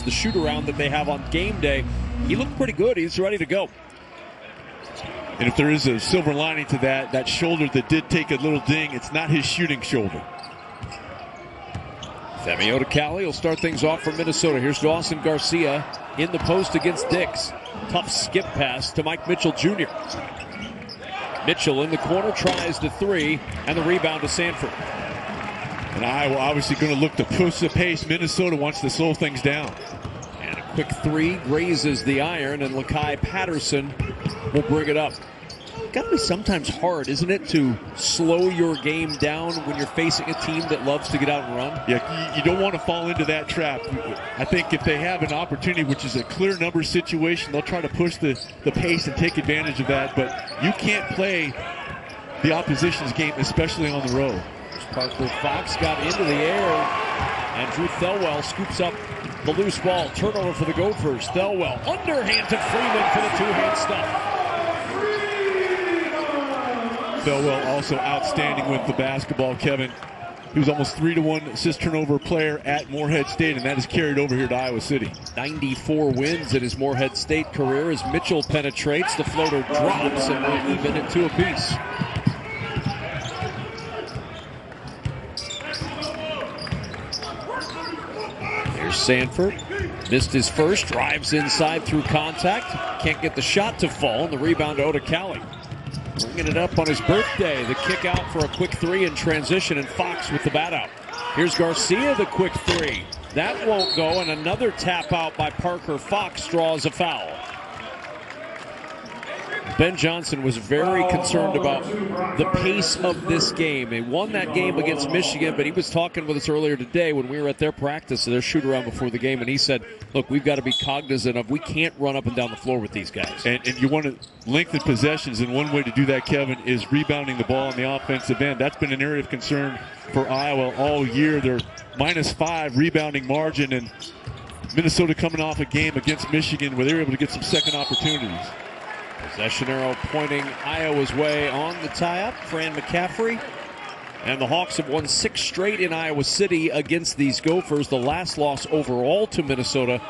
the shoot-around that they have on game day. He looked pretty good. He's ready to go. And if there is a silver lining to that shoulder that did take a little ding, it's not his shooting shoulder. Femi Odukale will start things off for Minnesota. Here's Dawson Garcia in the post against Dix. Tough skip pass to Mike Mitchell Jr. Mitchell in the corner tries the three, and the rebound to Sanford. And Iowa obviously going to look to push the pace. Minnesota wants to slow things down. And a quick three grazes the iron, and Lakai Patterson will bring it up. Got to be sometimes hard, isn't it, to slow your game down when you're facing a team that loves to get out and run? Yeah, you don't want to fall into that trap. I think if they have an opportunity, which is a clear number situation, they'll try to push the pace and take advantage of that. But you can't play the opposition's game, especially on the road. Parker Fox got into the air, and Drew Thelwell scoops up the loose ball. Turnover for the Gophers. Thelwell underhand to Freeman for the two-hand stuff. Thelwell also outstanding with the basketball, Kevin. He was almost 3-to-1 assist turnover player at Morehead State, and that is carried over here to Iowa City. 94 wins in his Morehead State career as Mitchell penetrates. The floater drops, and we're even at 2 apiece. Here's Sanford. Missed his first. Drives inside through contact. Can't get the shot to fall. And the rebound to Odukale. Bringing it up on his birthday. The kick out for a quick three in transition, and Fox with the bat out. Here's Garcia, the quick three. That won't go, and another tap out by Parker Fox draws a foul. Ben Johnson was very concerned about the pace of this game. They won that game against Michigan, but he was talking with us earlier today when we were at their practice, their shoot-around before the game, and he said, look, we've got to be cognizant of we can't run up and down the floor with these guys. And you want to lengthen possessions, and one way to do that, Kevin, is rebounding the ball on the offensive end. That's been an area of concern for Iowa all year. They're -5 rebounding margin, and Minnesota coming off a game against Michigan where they were able to get some second opportunities. Possession arrow pointing Iowa's way on the tie-up. Fran McCaffrey. And the Hawks have won 6 straight in Iowa City against these Gophers. The last loss overall to Minnesota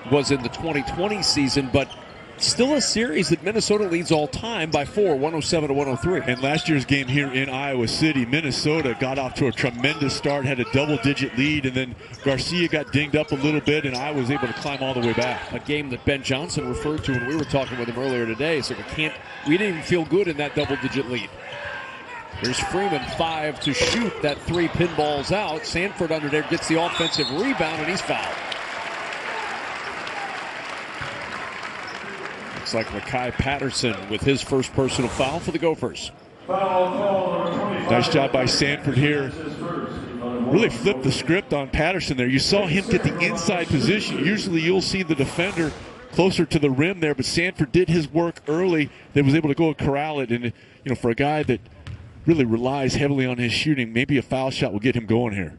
was in the 2020 season, but still a series that Minnesota leads all time by 4, 107-103. And last year's game here in Iowa City, Minnesota got off to a tremendous start, had a double-digit lead, and then Garcia got dinged up a little bit, and Iowa was able to climb all the way back. A game that Ben Johnson referred to when we were talking with him earlier today. So we didn't even feel good in that double-digit lead. Here's Freeman, 5 to shoot. That 3 pinballs out. Sanford under there gets the offensive rebound, and he's fouled. Looks like Lakai Patterson with his first personal foul for the Gophers. Nice job by Sanford here. Really flipped the script on Patterson there. You saw him get the inside position. Usually you'll see the defender closer to the rim there, but Sanford did his work early. They was able to go and corral it. And, for a guy that really relies heavily on his shooting, maybe a foul shot will get him going here.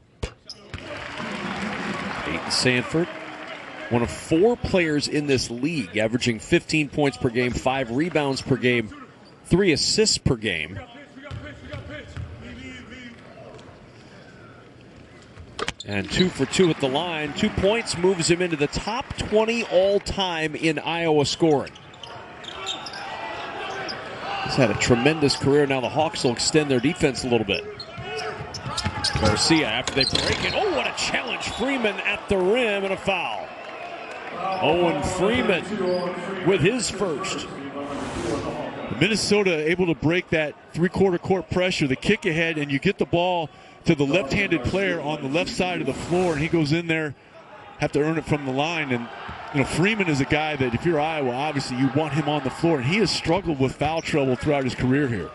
Peyton Sanford, one of 4 players in this league, averaging 15 points per game, 5 rebounds per game, 3 assists per game. And 2 for 2 at the line. 2 points moves him into the top 20 all-time in Iowa scoring. He's had a tremendous career. Now the Hawks will extend their defense a little bit. Garcia after they break it. Oh, what a challenge. Freeman at the rim and a foul. Owen Freeman with his first. Minnesota able to break that 3/4 court pressure, the kick ahead, and you get the ball to the left-handed player on the left side of the floor, and he goes in there, have to earn it from the line. And Freeman is a guy that if you're Iowa, obviously you want him on the floor, and he has struggled with foul trouble throughout his career here.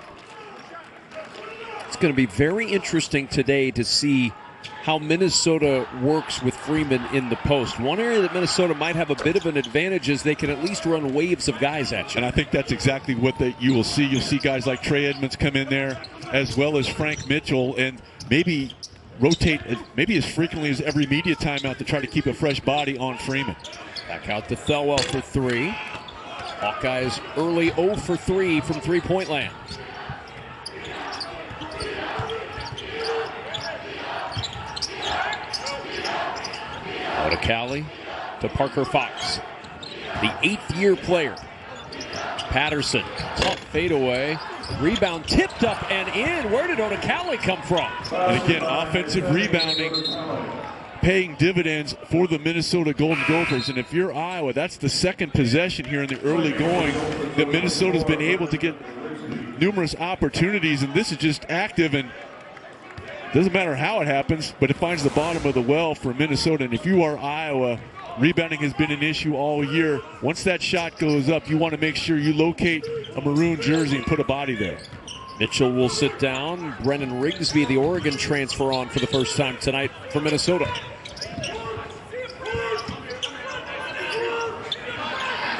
It's going to be very interesting today to see how Minnesota works with Freeman in the post. One area that Minnesota might have a bit of an advantage is they can at least run waves of guys at you. And I think that's exactly what you will see. You'll see guys like Trey Edmonds come in there, as well as Frank Mitchell, and maybe rotate maybe as frequently as every media timeout to try to keep a fresh body on Freeman. Back out to Thelwell for 3. Hawkeyes early 0 for 3 from three-point land. Odukale to Parker Fox, the 8th-year player. Patterson, tough fadeaway. Rebound tipped up and in. Where did Odukale come from? And again, offensive rebounding paying dividends for the Minnesota Golden Gophers. And if you're Iowa, that's the second possession here in the early going that Minnesota's been able to get numerous opportunities. And this is just active, and doesn't matter how it happens, but it finds the bottom of the well for Minnesota. And if you are Iowa, rebounding has been an issue all year. Once that shot goes up, you want to make sure you locate a maroon jersey and put a body there. Mitchell will sit down. Brennan Rigsby, the Oregon transfer, on for the first time tonight for Minnesota.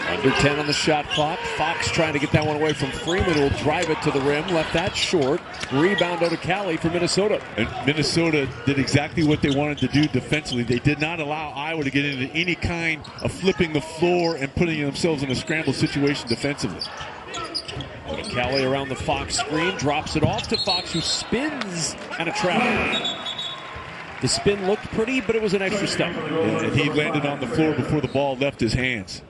Under 10 on the shot clock. Fox trying to get that one away from Freeman, will drive it to the rim. Left that short. Rebound Odukale for Minnesota. And Minnesota did exactly what they wanted to do defensively. They did not allow Iowa to get into any kind of flipping the floor and putting themselves in a scramble situation defensively. Odukale around the Fox screen, drops it off to Fox, who spins and a trap. The spin looked pretty, but it was an extra step. And he landed on the floor before the ball left his hands.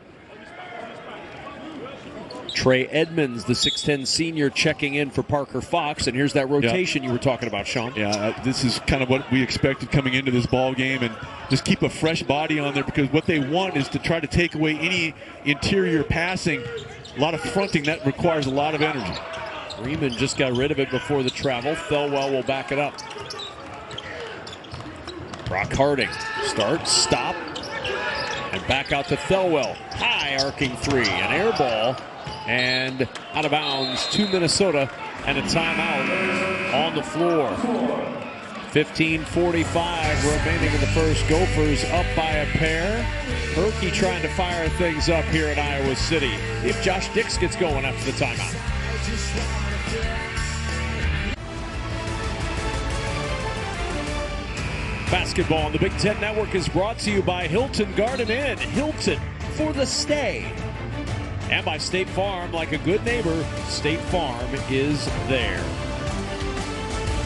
Trey Edmonds, the 6'10 senior, checking in for Parker Fox, and here's that rotation you were talking about, Sean. Yeah, this is kind of what we expected coming into this ball game, and just keep a fresh body on there, because what they want is to try to take away any interior passing. A lot of fronting, that requires a lot of energy. Freeman just got rid of it before the travel. Thelwell will back it up. Brock Harding, start, stop, and back out to Thelwell. High arcing three, an air ball, and out of bounds to Minnesota, and a timeout on the floor. 15:45 remaining in the first. Gophers up by a pair. Herky trying to fire things up here in Iowa City if Josh Dix gets going after the timeout. Basketball on the Big Ten Network is brought to you by Hilton Garden Inn. Hilton for the stay. And by State Farm. Like a good neighbor, State Farm is there.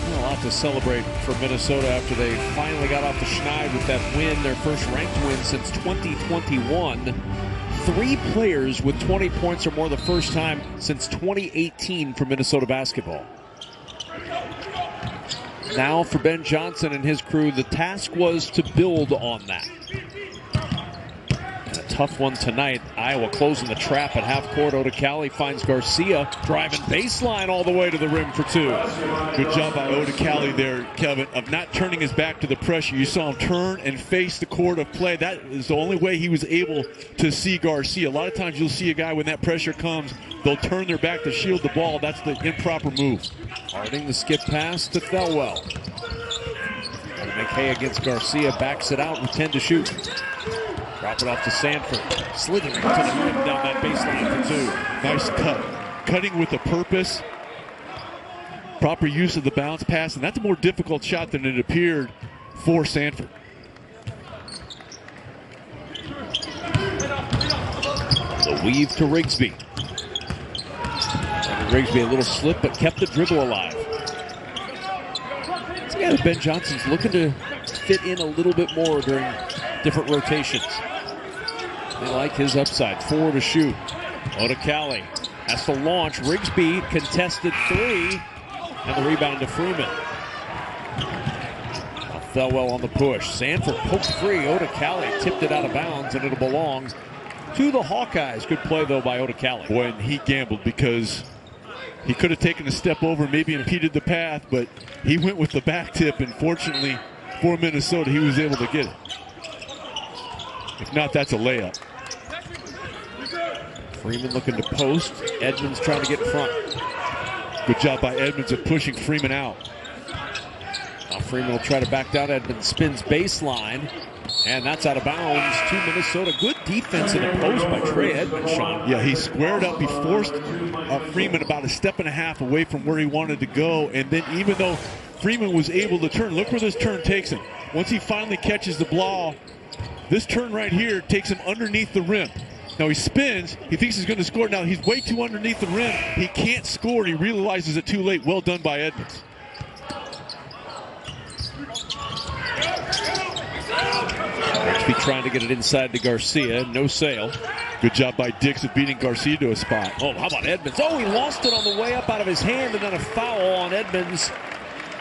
A lot to celebrate for Minnesota after they finally got off the schneid with that win, their first ranked win since 2021. 3 players with 20 points or more the first time since 2018 for Minnesota basketball. Now for Ben Johnson and his crew, the task was to build on that. And a tough one tonight. Iowa closing the trap at half court. Odukale finds Garcia, driving baseline all the way to the rim for 2. Good job by Odukale there, Kevin, of not turning his back to the pressure. You saw him turn and face the court of play. That is the only way he was able to see Garcia. A lot of times you'll see a guy when that pressure comes, they'll turn their back to shield the ball. That's the improper move. Harding the skip pass to Thelwell. McKay against Garcia, backs it out with 10 to shoot. Drop it off to Sanford. Slithering to the rim down that baseline for 2. Nice cut. Cutting with a purpose. Proper use of the bounce pass, and that's a more difficult shot than it appeared for Sanford. The weave to Rigsby. Rigsby a little slip, but kept the dribble alive. Yeah, Ben Johnson's looking to fit in a little bit more during different rotations. They like his upside. 4 to shoot. Odukale has to launch. Rigsby contested 3, and the rebound to Freeman. Thelwell on the push. Sanford poked free. Odukale tipped it out of bounds, and it'll belong to the Hawkeyes. Good play, though, by Odukale. Boy, and he gambled because he could have taken a step over, maybe impeded the path, but he went with the back tip, and fortunately for Minnesota, he was able to get it. If not, that's a layup. Freeman looking to post. Edmonds trying to get in front. Good job by Edmonds of pushing Freeman out. Now Freeman will try to back down. Edmonds spins baseline, and that's out of bounds to Minnesota. Good defense in the post by Trey Edmonds, Sean. Yeah, he squared up. He forced Freeman about a step and a half away from where he wanted to go, and then even though Freeman was able to turn, look where this turn takes him. Once he finally catches the ball, this turn right here takes him underneath the rim. Now he spins, he thinks he's going to score. Now he's way too underneath the rim. He can't score, and he realizes it too late. Well done by Edmonds. Rigsby Gillespie trying to get it inside to Garcia. No sale. Good job by Dix of beating Garcia to a spot. Oh, how about Edmonds? Oh, he lost it on the way up out of his hand, and then a foul on Edmonds.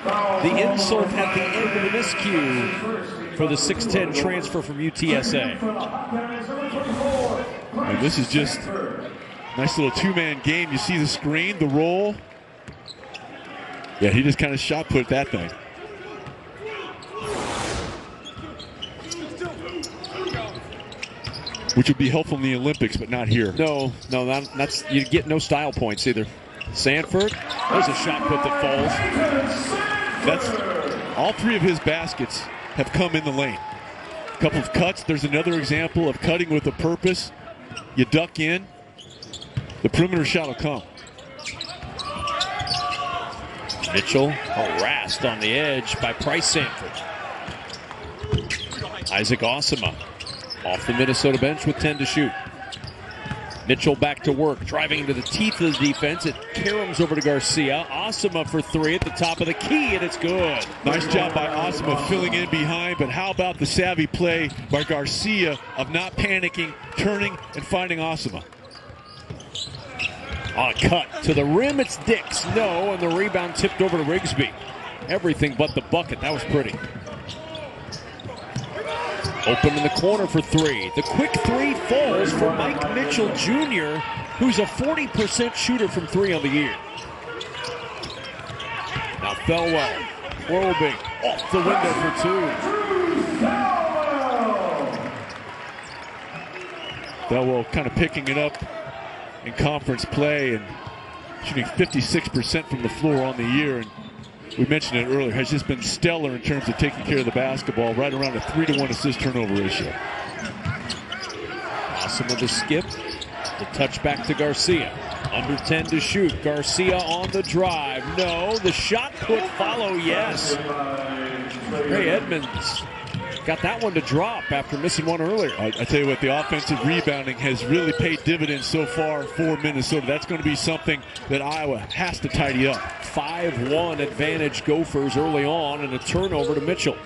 The insult at the end of the miscue for the 6'10 transfer from UTSA. And this is just a nice little two-man game. You see the screen, the roll. Yeah, he just kind of shot put that thing. Which would be helpful in the Olympics, but not here. No, that's you get no style points either. Sanford, there's a shot put that falls. That's all three of his baskets have come in the lane. A couple of cuts. There's another example of cutting with a purpose. You duck in, the perimeter shot will come. Mitchell harassed on the edge by Price Sanford. Isaac Osima off the Minnesota bench with 10 to shoot. Mitchell back to work, driving into the teeth of the defense. It caroms over to Garcia. Osima for three at the top of the key, and it's good. Nice job by Osima filling in behind, but how about the savvy play by Garcia of not panicking, turning, and finding Osima? On a cut to the rim, it's Dix. No, and the rebound tipped over to Rigsby. Everything but the bucket. That was pretty. Open in the corner for three. The quick three falls for Mike Mitchell Jr., who's a 40% shooter from three on the year. Now Thelwell probing off the window for two. Thelwell kind of picking it up in conference play and shooting 56% from the floor on the year. And we mentioned it earlier, has just been stellar in terms of taking care of the basketball, right around a 3-to-1 assist-turnover ratio. Osima the skip, the touch back to Garcia. Under 10 to shoot. Garcia on the drive. No, the shot put follow, yes. Ray Edmonds got that one to drop after missing one earlier. I tell you what, the offensive rebounding has really paid dividends so far for Minnesota. That's going to be something that Iowa has to tidy up. 5-1 advantage Gophers early on, and a turnover to Mitchell.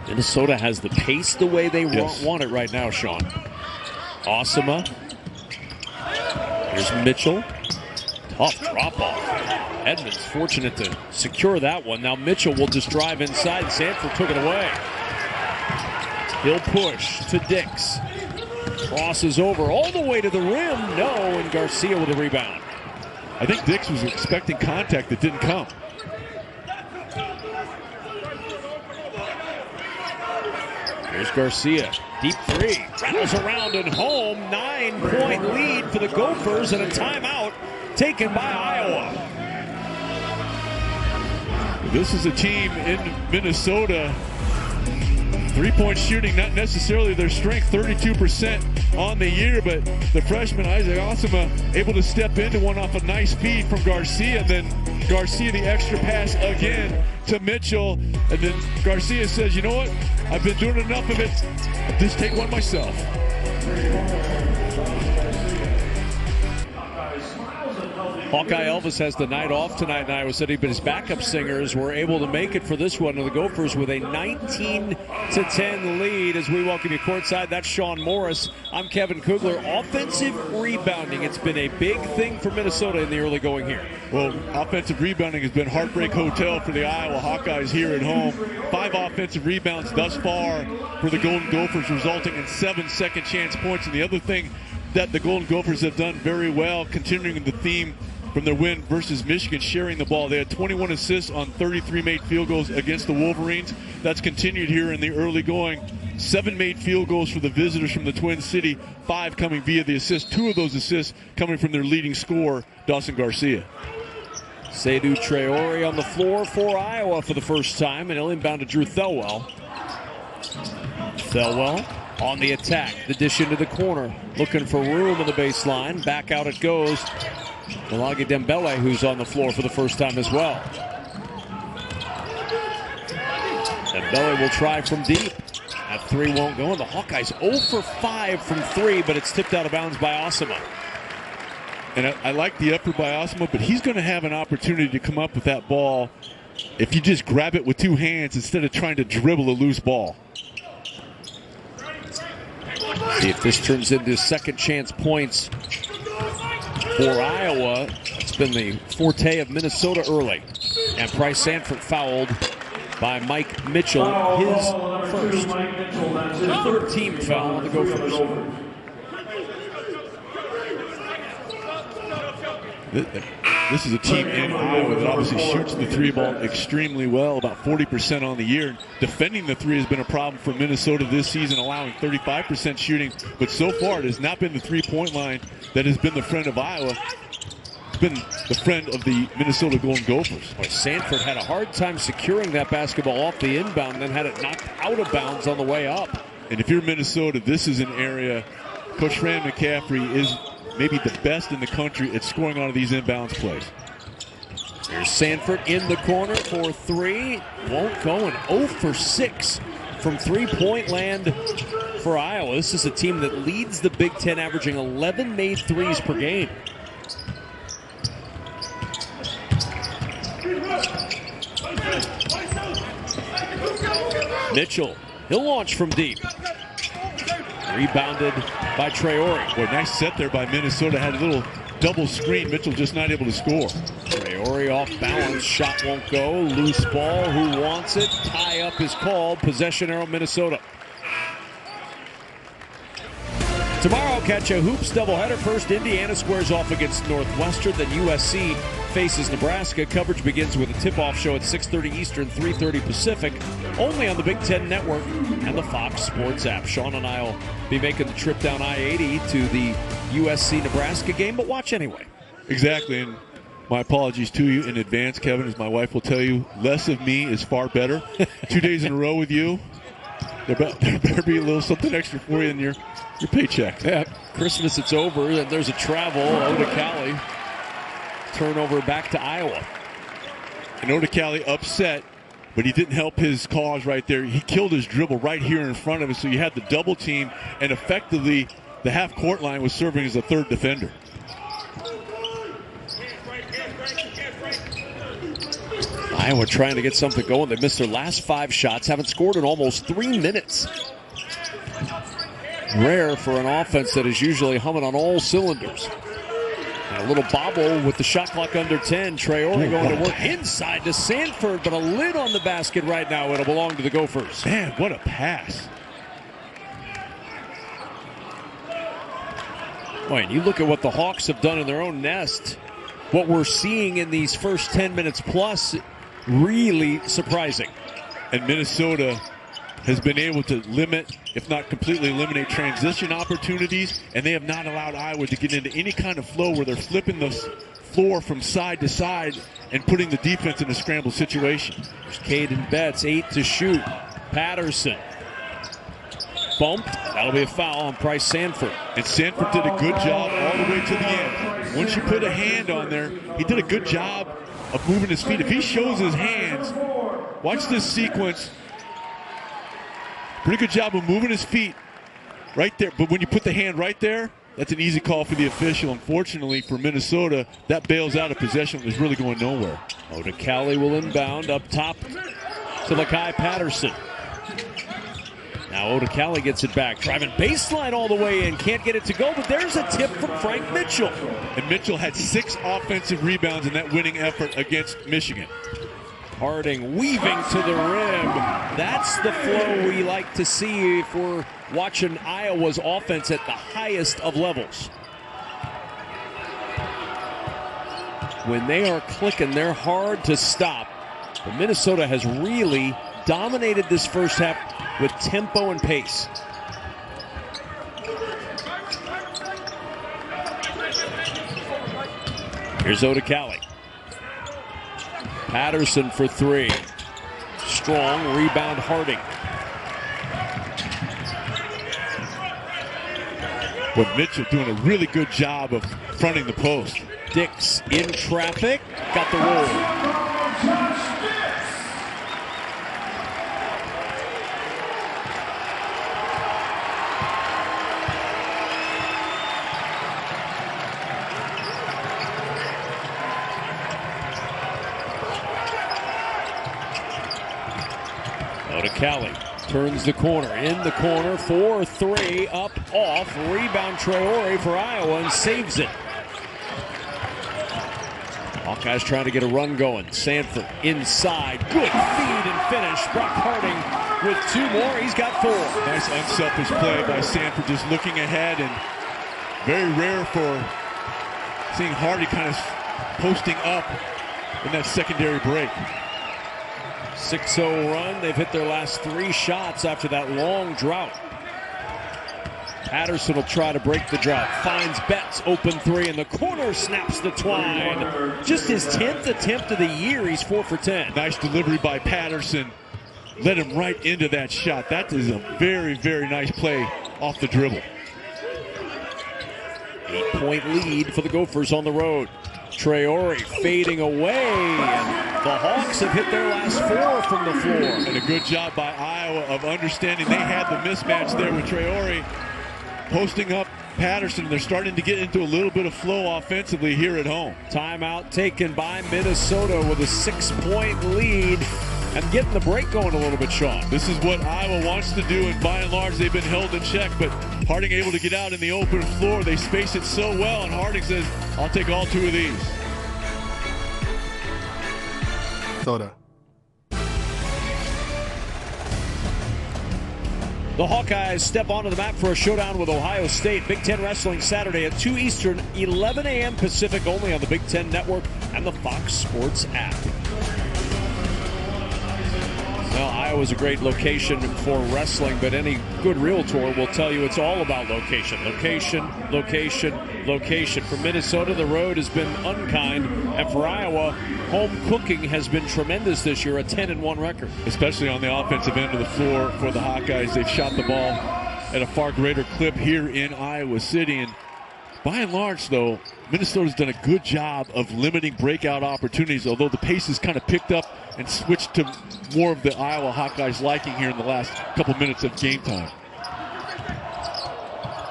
Minnesota has the pace the way they want it right now, Sean. Osima. Here's Mitchell. Tough drop-off. Edmonds fortunate to secure that one. Now Mitchell will just drive inside. Sanford took it away. He'll push to Dix. Crosses over all the way to the rim. No, and Garcia with a rebound. I think Dix was expecting contact that didn't come. Here's Garcia. Deep three. Rattles around and home. 9-point lead for the Gophers, and a timeout taken by Iowa. This is a team in Minnesota. Three-point shooting, not necessarily their strength, 32% on the year, but the freshman Isaac Osima able to step into one off a nice feed from Garcia. Then Garcia the extra pass again to Mitchell. And then Garcia says, you know what? I've been doing enough of it. I'll just take one myself. Hawkeye Elvis has the night off tonight in Iowa City, but his backup singers were able to make it for this one. And the Gophers with a 19-10 lead as we welcome you courtside. That's Sean Morris. I'm Kevin Kugler. Offensive rebounding. It's been a big thing for Minnesota in the early going here. Well, offensive rebounding has been Heartbreak Hotel for the Iowa Hawkeyes here at home. 5 offensive rebounds thus far for the Golden Gophers, resulting in 7 second chance points. And the other thing that the Golden Gophers have done very well, continuing the theme from their win versus Michigan, sharing the ball. They had 21 assists on 33 made field goals against the Wolverines. That's continued here in the early going. 7 made field goals for the visitors from the Twin City, 5 coming via the assist. 2 of those assists coming from their leading scorer, Dawson Garcia. Seydou Traore on the floor for Iowa for the first time, and he'll inbound to Drew Thelwell. Thelwell on the attack. The dish into the corner. Looking for room on the baseline. Back out it goes. Malagi Dembele, who's on the floor for the first time as well. Dembele will try from deep. That 3 won't go. And the Hawkeyes 0 for 5 from 3, but it's tipped out of bounds by Osima. And I like the effort by Osima, but he's going to have an opportunity to come up with that ball if you just grab it with two hands instead of trying to dribble a loose ball. See if this turns into second chance points for Iowa. It's been the forte of Minnesota early. And Bryce Sanford fouled by Mike Mitchell, his first. Third team foul on the Gophers. This is a team in Iowa that obviously shoots the three ball extremely well, about 40% on the year. Defending the three has been a problem for Minnesota this season, allowing 35% shooting. But so far, it has not been the three-point line that has been the friend of Iowa. It's been the friend of the Minnesota Golden Gophers. Well, Sanford had a hard time securing that basketball off the inbound and then had it knocked out of bounds on the way up. And if you're Minnesota, this is an area Coach Fran McCaffrey is maybe the best in the country at scoring out of these inbounds plays. Here's Sanford in the corner for three. Won't go, and 0 for 6 from three-point land for Iowa. This is a team that leads the Big Ten, averaging 11 made threes per game. Mitchell, he'll launch from deep. Rebounded by Traore. Boy, nice set there by Minnesota. Had a little double screen. Mitchell just not able to score. Traore off balance. Shot won't go. Loose ball. Who wants it? Tie up is called. Possession arrow, Minnesota. Tomorrow, catch a hoops doubleheader. First, Indiana squares off against Northwestern. Then USC faces Nebraska. Coverage begins with a tip-off show at 6:30 Eastern, 3:30 Pacific, only on the Big Ten Network and the Fox Sports app. Sean and I will be making the trip down I-80 to the USC-Nebraska game, but watch anyway. Exactly, and my apologies to you in advance, Kevin, as my wife will tell you, less of me is far better. 2 days in a row with you, there better be a little something extra for you in your paycheck. Yeah, Christmas, it's over, and there's a travel. Odukale. Turnover back to Iowa. And Odukale upset, but he didn't help his cause right there. He killed his dribble right here in front of us, so you had the double team, and effectively the half-court line was serving as a third defender. Iowa trying to get something going. They missed their last 5 shots, haven't scored in almost 3 minutes. Rare for an offense that is usually humming on all cylinders. And a little bobble with the shot clock under 10. Traore going to work inside to Sanford, but a lid on the basket right now. It'll belong to the Gophers. Man, what a pass. Boy, and you look at what the Hawks have done in their own nest. What we're seeing in these first 10 minutes plus, really surprising. And Minnesota has been able to limit, if not completely eliminate, transition opportunities, and they have not allowed Iowa to get into any kind of flow where they're flipping the floor from side to side and putting the defense in a scramble situation. There's Caden Betts, 8 to shoot. Patterson bumped. That'll be a foul on Bryce Sanford. And Sanford did a good job all the way to the end. Once you put a hand on there, he did a good job of moving his feet. If he shows his hands, watch this sequence. Pretty good job of moving his feet right there. But when you put the hand right there, that's an easy call for the official. Unfortunately for Minnesota, that bails out a possession that was really going nowhere. Odukale will inbound up top to Lakai Patterson. Now Odukale gets it back. Driving baseline all the way in. Can't get it to go, but there's a tip from Frank Mitchell. And Mitchell had 6 offensive rebounds in that winning effort against Michigan. Harding weaving to the rim. That's the flow we like to see if we're watching Iowa's offense at the highest of levels. When they are clicking, they're hard to stop. But Minnesota has really dominated this first half with tempo and pace. Here's Odukale. Patterson for 3. Strong rebound, Harding. But Mitchell doing a really good job of fronting the post. Dix in traffic, got the roll. Odukale turns the corner, in the corner, 4-3, up, off, rebound Traore for Iowa and saves it. Hawkeyes trying to get a run going. Sanford inside, good feed and finish. Brock Harding with 2 more, he's got 4. Nice unselfish play by Sanford, just looking ahead, and very rare for seeing Harding kind of posting up in that secondary break. 6-0 run. They've hit their last 3 shots after that long drought. Patterson will try to break the drought. Finds Betts, open 3 in the corner, snaps the twine. Just his 10th attempt of the year. He's 4 for 10. Nice delivery by Patterson. Led him right into that shot. That is a very, very nice play off the dribble. 8-point lead for the Gophers on the road. Traore fading away, and the Hawks have hit their last 4 from the floor. And a good job by Iowa of understanding they had the mismatch there with Traore posting up Patterson. They're starting to get into a little bit of flow offensively here at home. Timeout taken by Minnesota with a 6-point lead and getting the break going a little bit, Sean. This is what Iowa wants to do, and by and large they've been held in check, but Harding able to get out in the open floor. They space it so well, and Harding says, I'll take all 2 of these. Soda. The Hawkeyes step onto the map for a showdown with Ohio State. Big Ten Wrestling Saturday at 2 Eastern, 11 a.m. Pacific, only on the Big Ten Network and the Fox Sports app. Well, Iowa's a great location for wrestling, but any good realtor will tell you it's all about location. Location, location, location. For Minnesota, the road has been unkind, and for Iowa, home cooking has been tremendous this year, a 10-1 record. Especially on the offensive end of the floor for the Hawkeyes. They've shot the ball at a far greater clip here in Iowa City, and by and large, though, Minnesota's done a good job of limiting breakout opportunities, although the pace has kind of picked up and switched to more of the Iowa Hawkeyes' liking here in the last couple minutes of game time.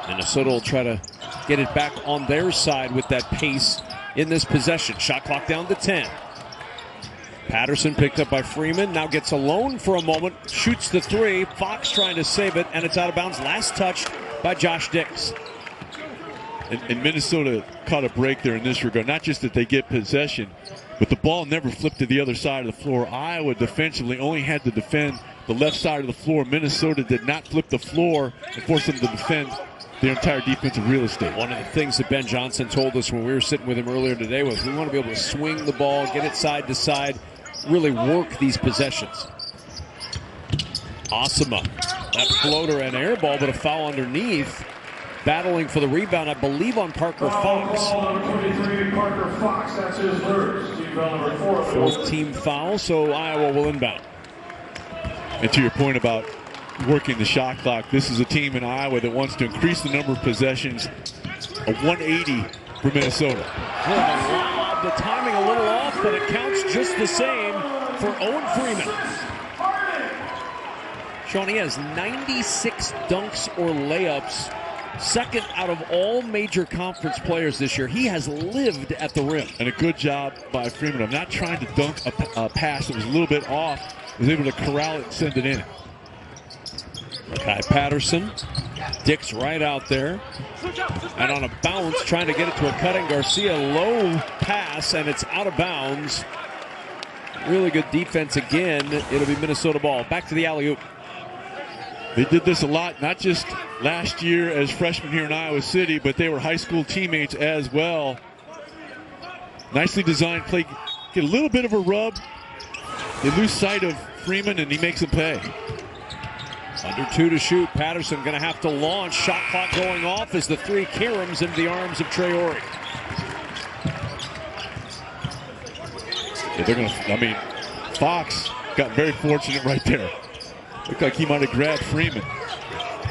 Minnesota will try to get it back on their side with that pace in this possession. Shot clock down to 10. Patterson picked up by Freeman, now gets alone for a moment, shoots the 3. Fox trying to save it, and it's out of bounds. Last touched by Josh Dix. And Minnesota caught a break there in this regard. Not just that they get possession, but the ball never flipped to the other side of the floor. Iowa defensively only had to defend the left side of the floor. Minnesota did not flip the floor and force them to defend their entire defensive real estate. One of the things that Ben Johnson told us when we were sitting with him earlier today was we want to be able to swing the ball, get it side to side, really work these possessions. Asama, that floater and air ball, but a foul underneath. Battling for the rebound, I believe, on Parker Fox. Parker Fox, that's his first. Fourth team foul, so Iowa will inbound. And to your point about working the shot clock, this is a team in Iowa that wants to increase the number of possessions. A 180 for Minnesota. The timing a little off, but it counts just the same for Owen Freeman. Sean, he has 96 dunks or layups. Second out of all major conference players this year. He has lived at the rim. And a good job by Freeman. I'm not trying to dunk a pass that was a little bit off. He was able to corral it and send it in. Kai Patterson. Dick's right out there. And on a bounce, trying to get it to a cutting Garcia. Low pass, and it's out of bounds. Really good defense again. It'll be Minnesota ball. Back to the alley-oop. They did this a lot, not just last year as freshmen here in Iowa City, but they were high school teammates as well. Nicely designed play. Get a little bit of a rub. They lose sight of Freeman, and he makes them pay. Under 2 to shoot. Patterson going to have to launch. Shot clock going off as the 3 caroms into the arms of Traore. Yeah, they're going to, I mean, Fox got very fortunate right there. Looked like he might have grabbed Freeman.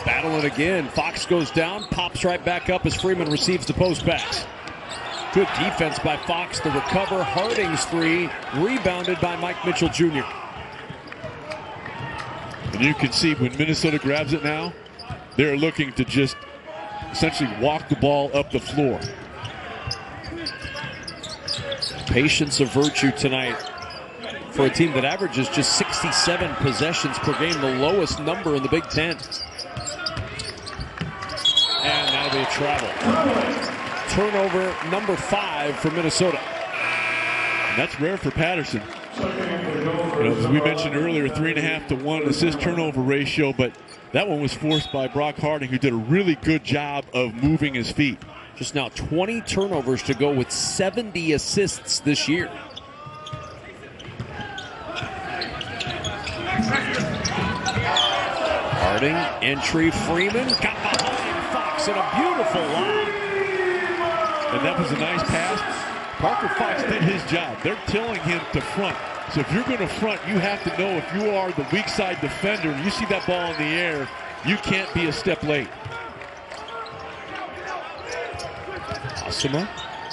Battling again. Fox goes down, pops right back up as Freeman receives the post pass. Good defense by Fox. The recover. Harding's 3, rebounded by Mike Mitchell Jr. And you can see when Minnesota grabs it now, they're looking to just essentially walk the ball up the floor. Patience of virtue tonight for a team that averages just 67 possessions per game, the lowest number in the Big Ten. And that'll be a travel. Turnover number 5 for Minnesota. And that's rare for Patterson. As we mentioned earlier, 3.5 to 1 assist turnover ratio, but that one was forced by Brock Harding, who did a really good job of moving his feet. Just now 20 turnovers to go with 70 assists this year. Harding, entry, Freeman, got behind Fox in a beautiful line. And that was a nice pass. Parker Fox did his job. They're telling him to front. So if you're going to front, you have to know if you are the weak side defender and you see that ball in the air, you can't be a step late. Asuma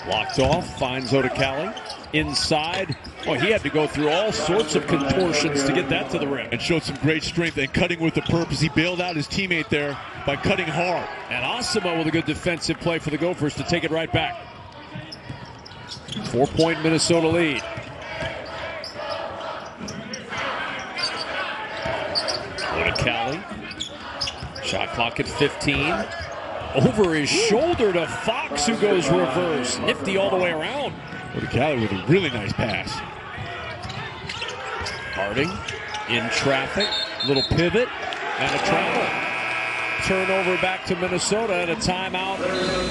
blocked off, finds Odukale inside. Oh, he had to go through all sorts of contortions to get that to the rim. And showed some great strength and cutting with a purpose. He bailed out his teammate there by cutting hard. And Asuma with a good defensive play for the Gophers to take it right back. 4-point Minnesota lead. Odukale. Shot clock at 15. Over his shoulder to Fox, who goes reverse. Nifty all the way around. Odukale with a really nice pass. Harding in traffic. Little pivot and a travel. Turnover back to Minnesota and a timeout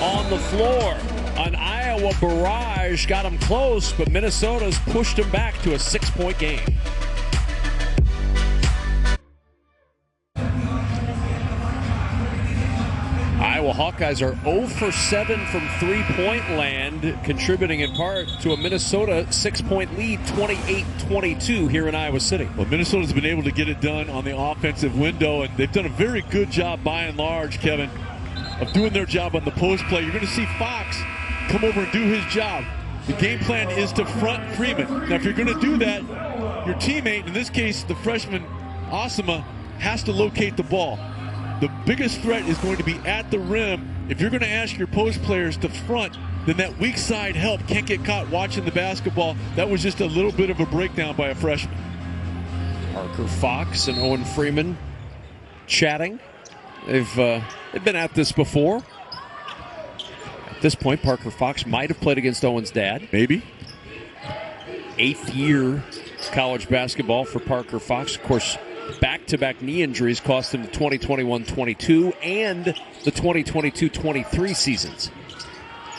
on the floor. An Iowa barrage got him close, but Minnesota's pushed him back to a 6-point game. Iowa Hawkeyes are 0 for 7 from three-point land, contributing in part to a Minnesota 6-point lead, 28-22 here in Iowa City. Well, Minnesota's been able to get it done on the offensive window, and they've done a very good job by and large, Kevin, of doing their job on the post play. You're going to see Fox come over and do his job. The game plan is to front Freeman. Now, if you're going to do that, your teammate, in this case the freshman Asuma, has to locate the ball. The biggest threat is going to be at the rim. If you're going to ask your post players to front, then that weak side help can't get caught watching the basketball. That was just a little bit of a breakdown by a freshman. Parker Fox and Owen Freeman chatting. They've been at this before. At this point, Parker Fox might have played against Owen's dad. Maybe. 8th year college basketball for Parker Fox. Of course, back-to-back knee injuries cost him the 2021-22 and the 2022-23 seasons.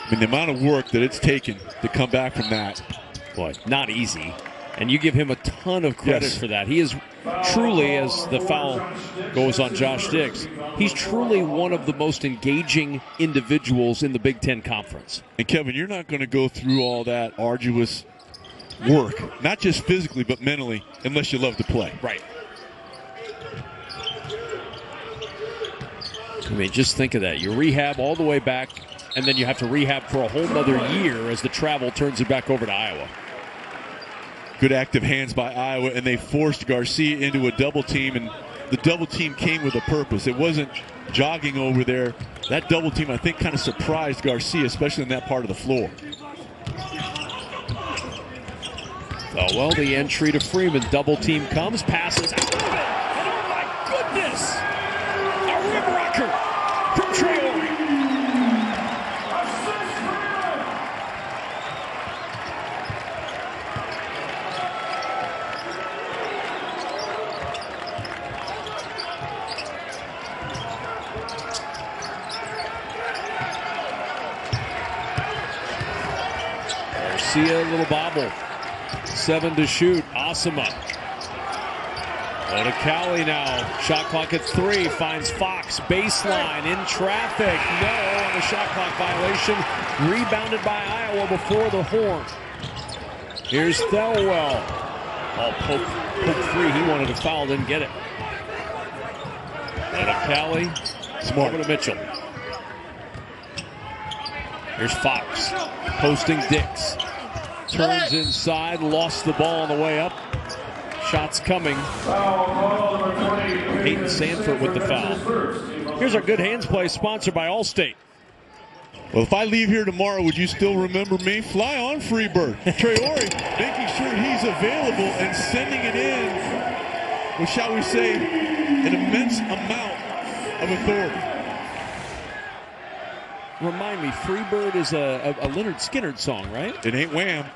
I mean, the amount of work that it's taken to come back from that. Boy, not easy. And you give him a ton of credit for that. He is truly, as the foul goes on Josh Diggs, he's truly one of the most engaging individuals in the Big Ten Conference. And, Kevin, you're not going to go through all that arduous work, not just physically but mentally, unless you love to play. Right. I mean, just think of that. You rehab all the way back, and then you have to rehab for a whole other year as the travel turns it back over to Iowa. Good active hands by Iowa, and they forced Garcia into a double team, and the double team came with a purpose. It wasn't jogging over there. That double team, I think, kind of surprised Garcia, especially in that part of the floor. Oh, well, the entry to Freeman. Double team comes, passes out of it, and oh my goodness! A rim rocker from Traore. Garcia, little bobble. 7 to shoot. Asuma. Odukale now. Shot clock at 3. Finds Fox. Baseline in traffic. No. And a shot clock violation. Rebounded by Iowa before the horn. Here's Thelwell. Oh, poke free. He wanted a foul. Didn't get it. Odukale. Smart to Mitchell. Here's Fox. Posting Dix. Turns inside, lost the ball on the way up. Shots coming. Peyton Sanford with the foul. Here's our Good Hands play, sponsored by Allstate. Well, if I leave here tomorrow, would you still remember me? Fly on, Freebird. Traore making sure he's available and sending it in with, shall we say, an immense amount of authority. Remind me, Freebird is a Lynyrd Skynyrd song, right? It ain't Wham.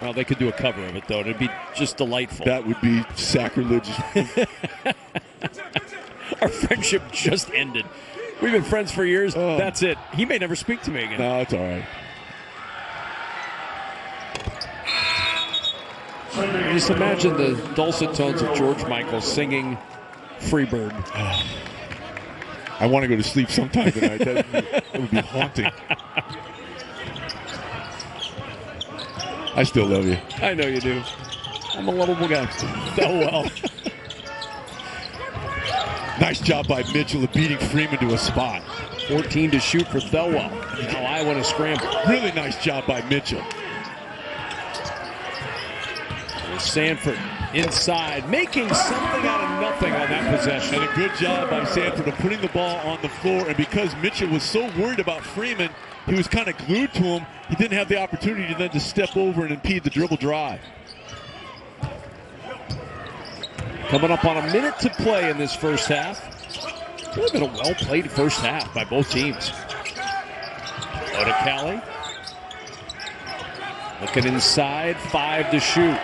Well, they could do a cover of it, though. It'd be just delightful. That would be sacrilegious. Our friendship just ended. We've been friends for years. Oh. That's it. He may never speak to me again. No, it's all right. Just imagine the dulcet tones of George Michael singing Freebird. I want to go to sleep sometime tonight. That would be haunting. I still love you. I know you do. I'm a lovable guy. So well. Nice job by Mitchell of beating Freeman to a spot. 14 to shoot for Thelwell. Now Iowa to scramble. Really nice job by Mitchell. There's Sanford inside, making something out of nothing on that possession. And a good job by Sanford of putting the ball on the floor. And because Mitchell was so worried about Freeman, he was kind of glued to him. He didn't have the opportunity to then to step over and impede the dribble drive. Coming up on a minute to play in this first half. It's really been a well-played first half by both teams. Odukale looking inside, 5 to shoot.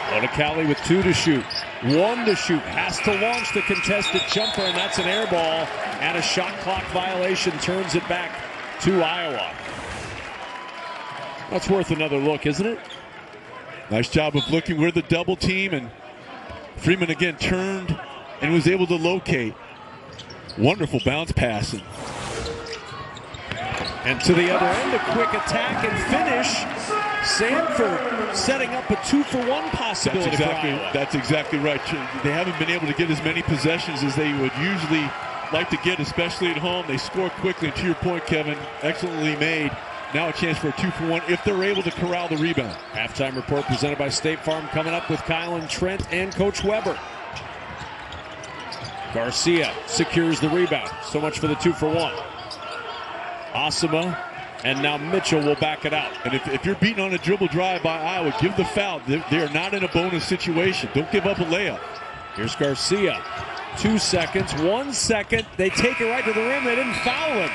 Odukale with 2 to shoot. 1 to shoot. Has to launch the contested jumper, and that's an air ball. And a shot clock violation turns it back to Iowa. That's worth another look, isn't it? Nice job of looking where the double team, and Freeman again turned and was able to locate. Wonderful bounce passing. And to the other end, a quick attack and finish. Sanford setting up a 2-for-1 possibility for Iowa. That's exactly right. They haven't been able to get as many possessions as they would usually like to get, especially at home. They score quickly, and to your point, Kevin, excellently made. Now a chance for a 2-for-1 if they're able to corral the rebound. Halftime report presented by State Farm coming up with Kylan Trent and Coach Weber. Garcia secures the rebound. So much for the 2-for-1. Asima and now Mitchell will back it out. And if you're beaten on a dribble drive by Iowa, give the foul. They are not in a bonus situation. Don't give up a layup. Here's Garcia. 2 seconds, 1 second. They take it right to the rim. They didn't foul him.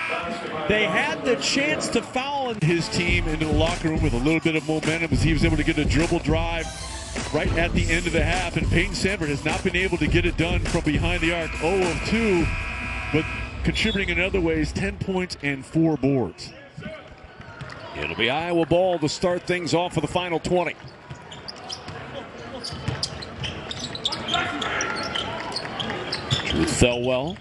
They had the chance to foul him. His team into the locker room with a little bit of momentum as he was able to get a dribble drive right at the end of the half. And Peyton Sanford has not been able to get it done from behind the arc. 0 of 2, but contributing in other ways, 10 points and 4 boards. It'll be Iowa ball to start things off for the final 20. Drew Thelwell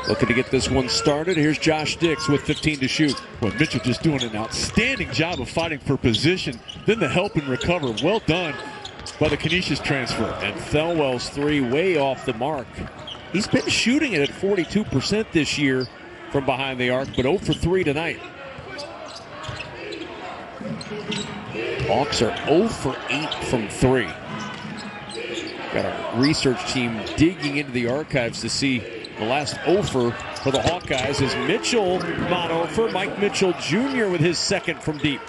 looking to get this one started. Here's Josh Dix with 15 to shoot. Well, Mitchell just doing an outstanding job of fighting for position, then the help and recover. Well done by the Canisius transfer. And Thelwell's 3 way off the mark. He's been shooting it at 42% this year from behind the arc, but 0 for 3 tonight. Hawks are 0 for 8 from 3. Got our research team digging into the archives to see the last offer for the Hawkeyes is Mitchell not over. Mike Mitchell Jr. with his second from deep.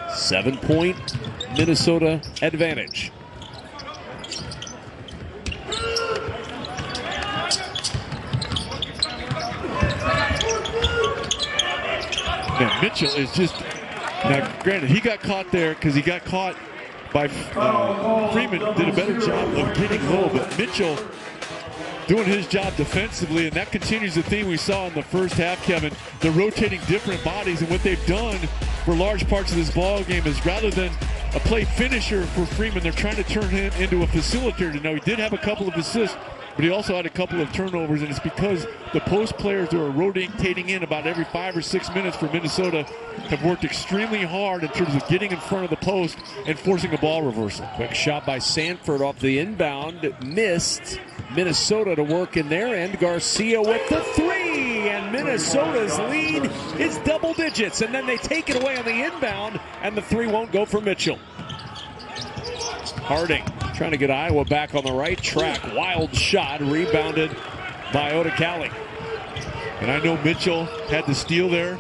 7-point Minnesota advantage. Now Mitchell is just, now granted he got caught there because he got caught by Freeman, did a better job of getting low, but Mitchell doing his job defensively, and that continues the theme we saw in the first half, Kevin. They're rotating different bodies, and what they've done for large parts of this ball game is rather than a play finisher for Freeman, they're trying to turn him into a facilitator. Now, he did have a couple of assists, but he also had a couple of turnovers, and it's because the post players who are rotating in about every 5 or 6 minutes for Minnesota have worked extremely hard in terms of getting in front of the post and forcing a ball reversal. Quick shot by Sanford off the inbound, missed. Minnesota to work in their end. Garcia with the 3, and Minnesota's lead is double digits, and then they take it away on the inbound, and the 3 won't go for Mitchell. Harding trying to get Iowa back on the right track. Wild shot, rebounded by Odukale. And I know Mitchell had the steal there.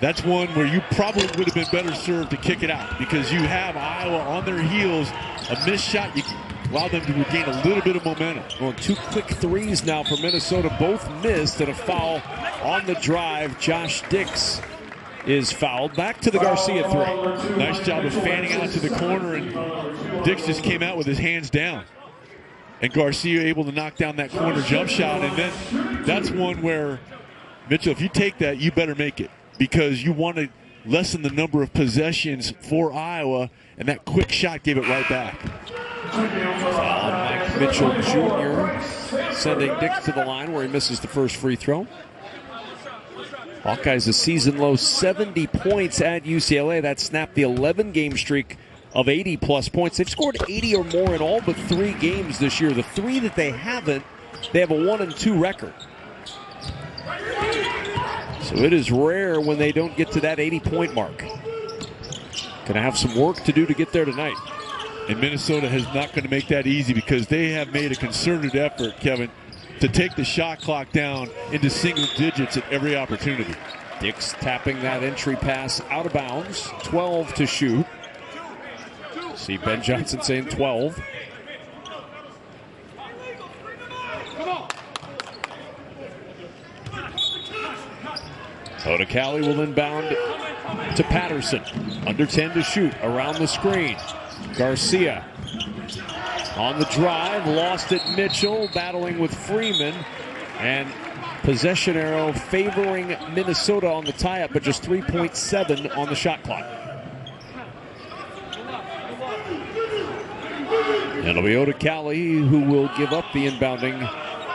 That's one where you probably would have been better served to kick it out because you have Iowa on their heels. A missed shot, you can allow them to regain a little bit of momentum. Well, 2 quick threes now for Minnesota, both missed, and a foul on the drive. Josh Dix is fouled. Back to the Garcia three. Nice job of fanning out to the corner, and Dix just came out with his hands down. And Garcia able to knock down that corner jump shot, and then that's one where, Mitchell, if you take that, you better make it because you want to lessen the number of possessions for Iowa, and that quick shot gave it right back. Mike Mitchell Jr. sending Dix to the line where he misses the first free throw. Hawkeyes a season low 70 points at UCLA. That snapped the 11-game streak of 80-plus points. They've scored 80 or more in all but 3 games this year. The 3 that they haven't, they have a 1-2 record. So it is rare when they don't get to that 80-point mark. Going to have some work to do to get there tonight. And Minnesota is not going to make that easy because they have made a concerted effort, Kevin, to take the shot clock down into single digits at every opportunity. Dix tapping that entry pass out of bounds. 12 to shoot. See Ben Johnson saying 12. Odukale will inbound to Patterson. Under 10 to shoot. Around the screen. Garcia on the drive. Lost it. Mitchell battling with Freeman. And possession arrow favoring Minnesota on the tie-up, but just 3.7 on the shot clock. It'll be Odukale who will give up the inbounding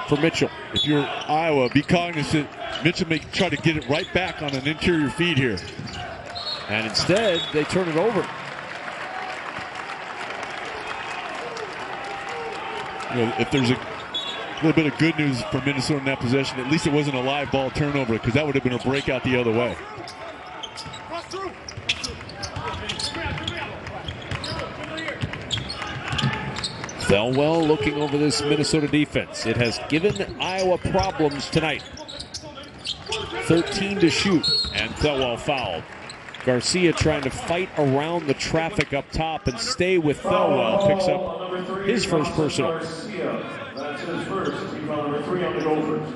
for Mitchell. If you're Iowa, be cognizant. Mitchell may try to get it right back on an interior feed here. And instead, they turn it over. You know, if there's a little bit of good news for Minnesota in that possession, at least it wasn't a live ball turnover because that would have been a breakout the other way. Thelwell looking over this Minnesota defense. It has given Iowa problems tonight. 13 to shoot, and Thelwell fouled. Garcia trying to fight around the traffic up top and stay with Thelwell. Picks up his first personal. That's his first. He foul number 3 on the Gophers.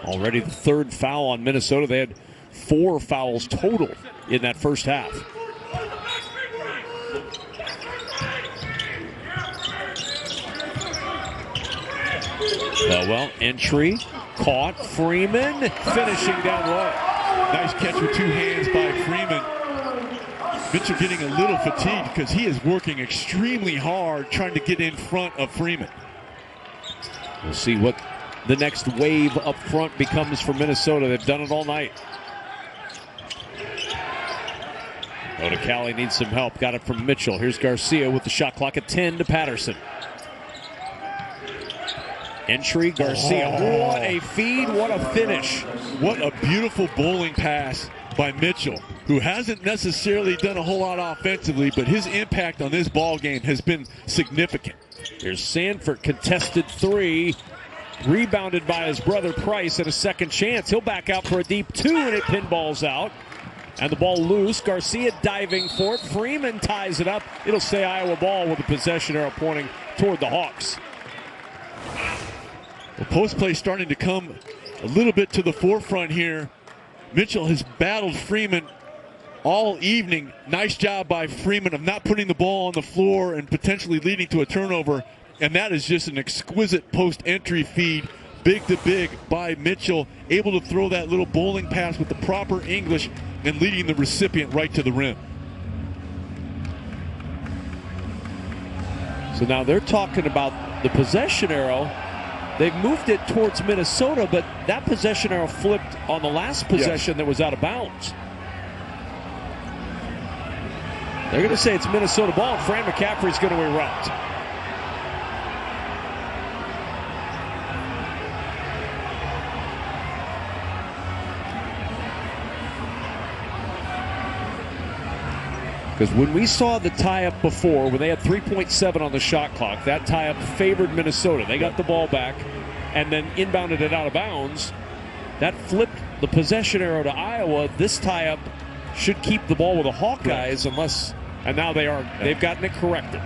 Already the 3rd foul on Minnesota. They had 4 fouls total in that first half. Well, entry, caught, Freeman, finishing down low. Nice catch with 2 hands by Freeman. Mitchell getting a little fatigued because he is working extremely hard trying to get in front of Freeman. We'll see what the next wave up front becomes for Minnesota. They've done it all night. Odukale needs some help. Got it from Mitchell. Here's Garcia with the shot clock at 10 to Patterson. Entry, Garcia. Oh. What a feed, what a finish. What a beautiful bowling pass by Mitchell, who hasn't necessarily done a whole lot offensively, but his impact on this ball game has been significant. Here's Sanford, contested 3. Rebounded by his brother Price at a second chance. He'll back out for a deep 2, and it pinballs out. And the ball loose. Garcia diving for it. Freeman ties it up. It'll stay Iowa ball with the possession arrow pointing toward the Hawks. The post play starting to come a little bit to the forefront here. Mitchell has battled Freeman all evening. Nice job by Freeman of not putting the ball on the floor and potentially leading to a turnover. And that is just an exquisite post-entry feed, big to big by Mitchell, able to throw that little bowling pass with the proper English and leading the recipient right to the rim. So now they're talking about the possession arrow. They've moved it towards Minnesota, but that possession arrow flipped on the last possession that was out of bounds. They're going to say it's Minnesota ball. Fran McCaffrey's going to erupt. Because when we saw the tie-up before, when they had 3.7 on the shot clock, that tie-up favored Minnesota. They got the ball back and then inbounded it out of bounds. That flipped the possession arrow to Iowa. This tie-up should keep the ball with the Hawkeyes unless, and now they've gotten it corrected.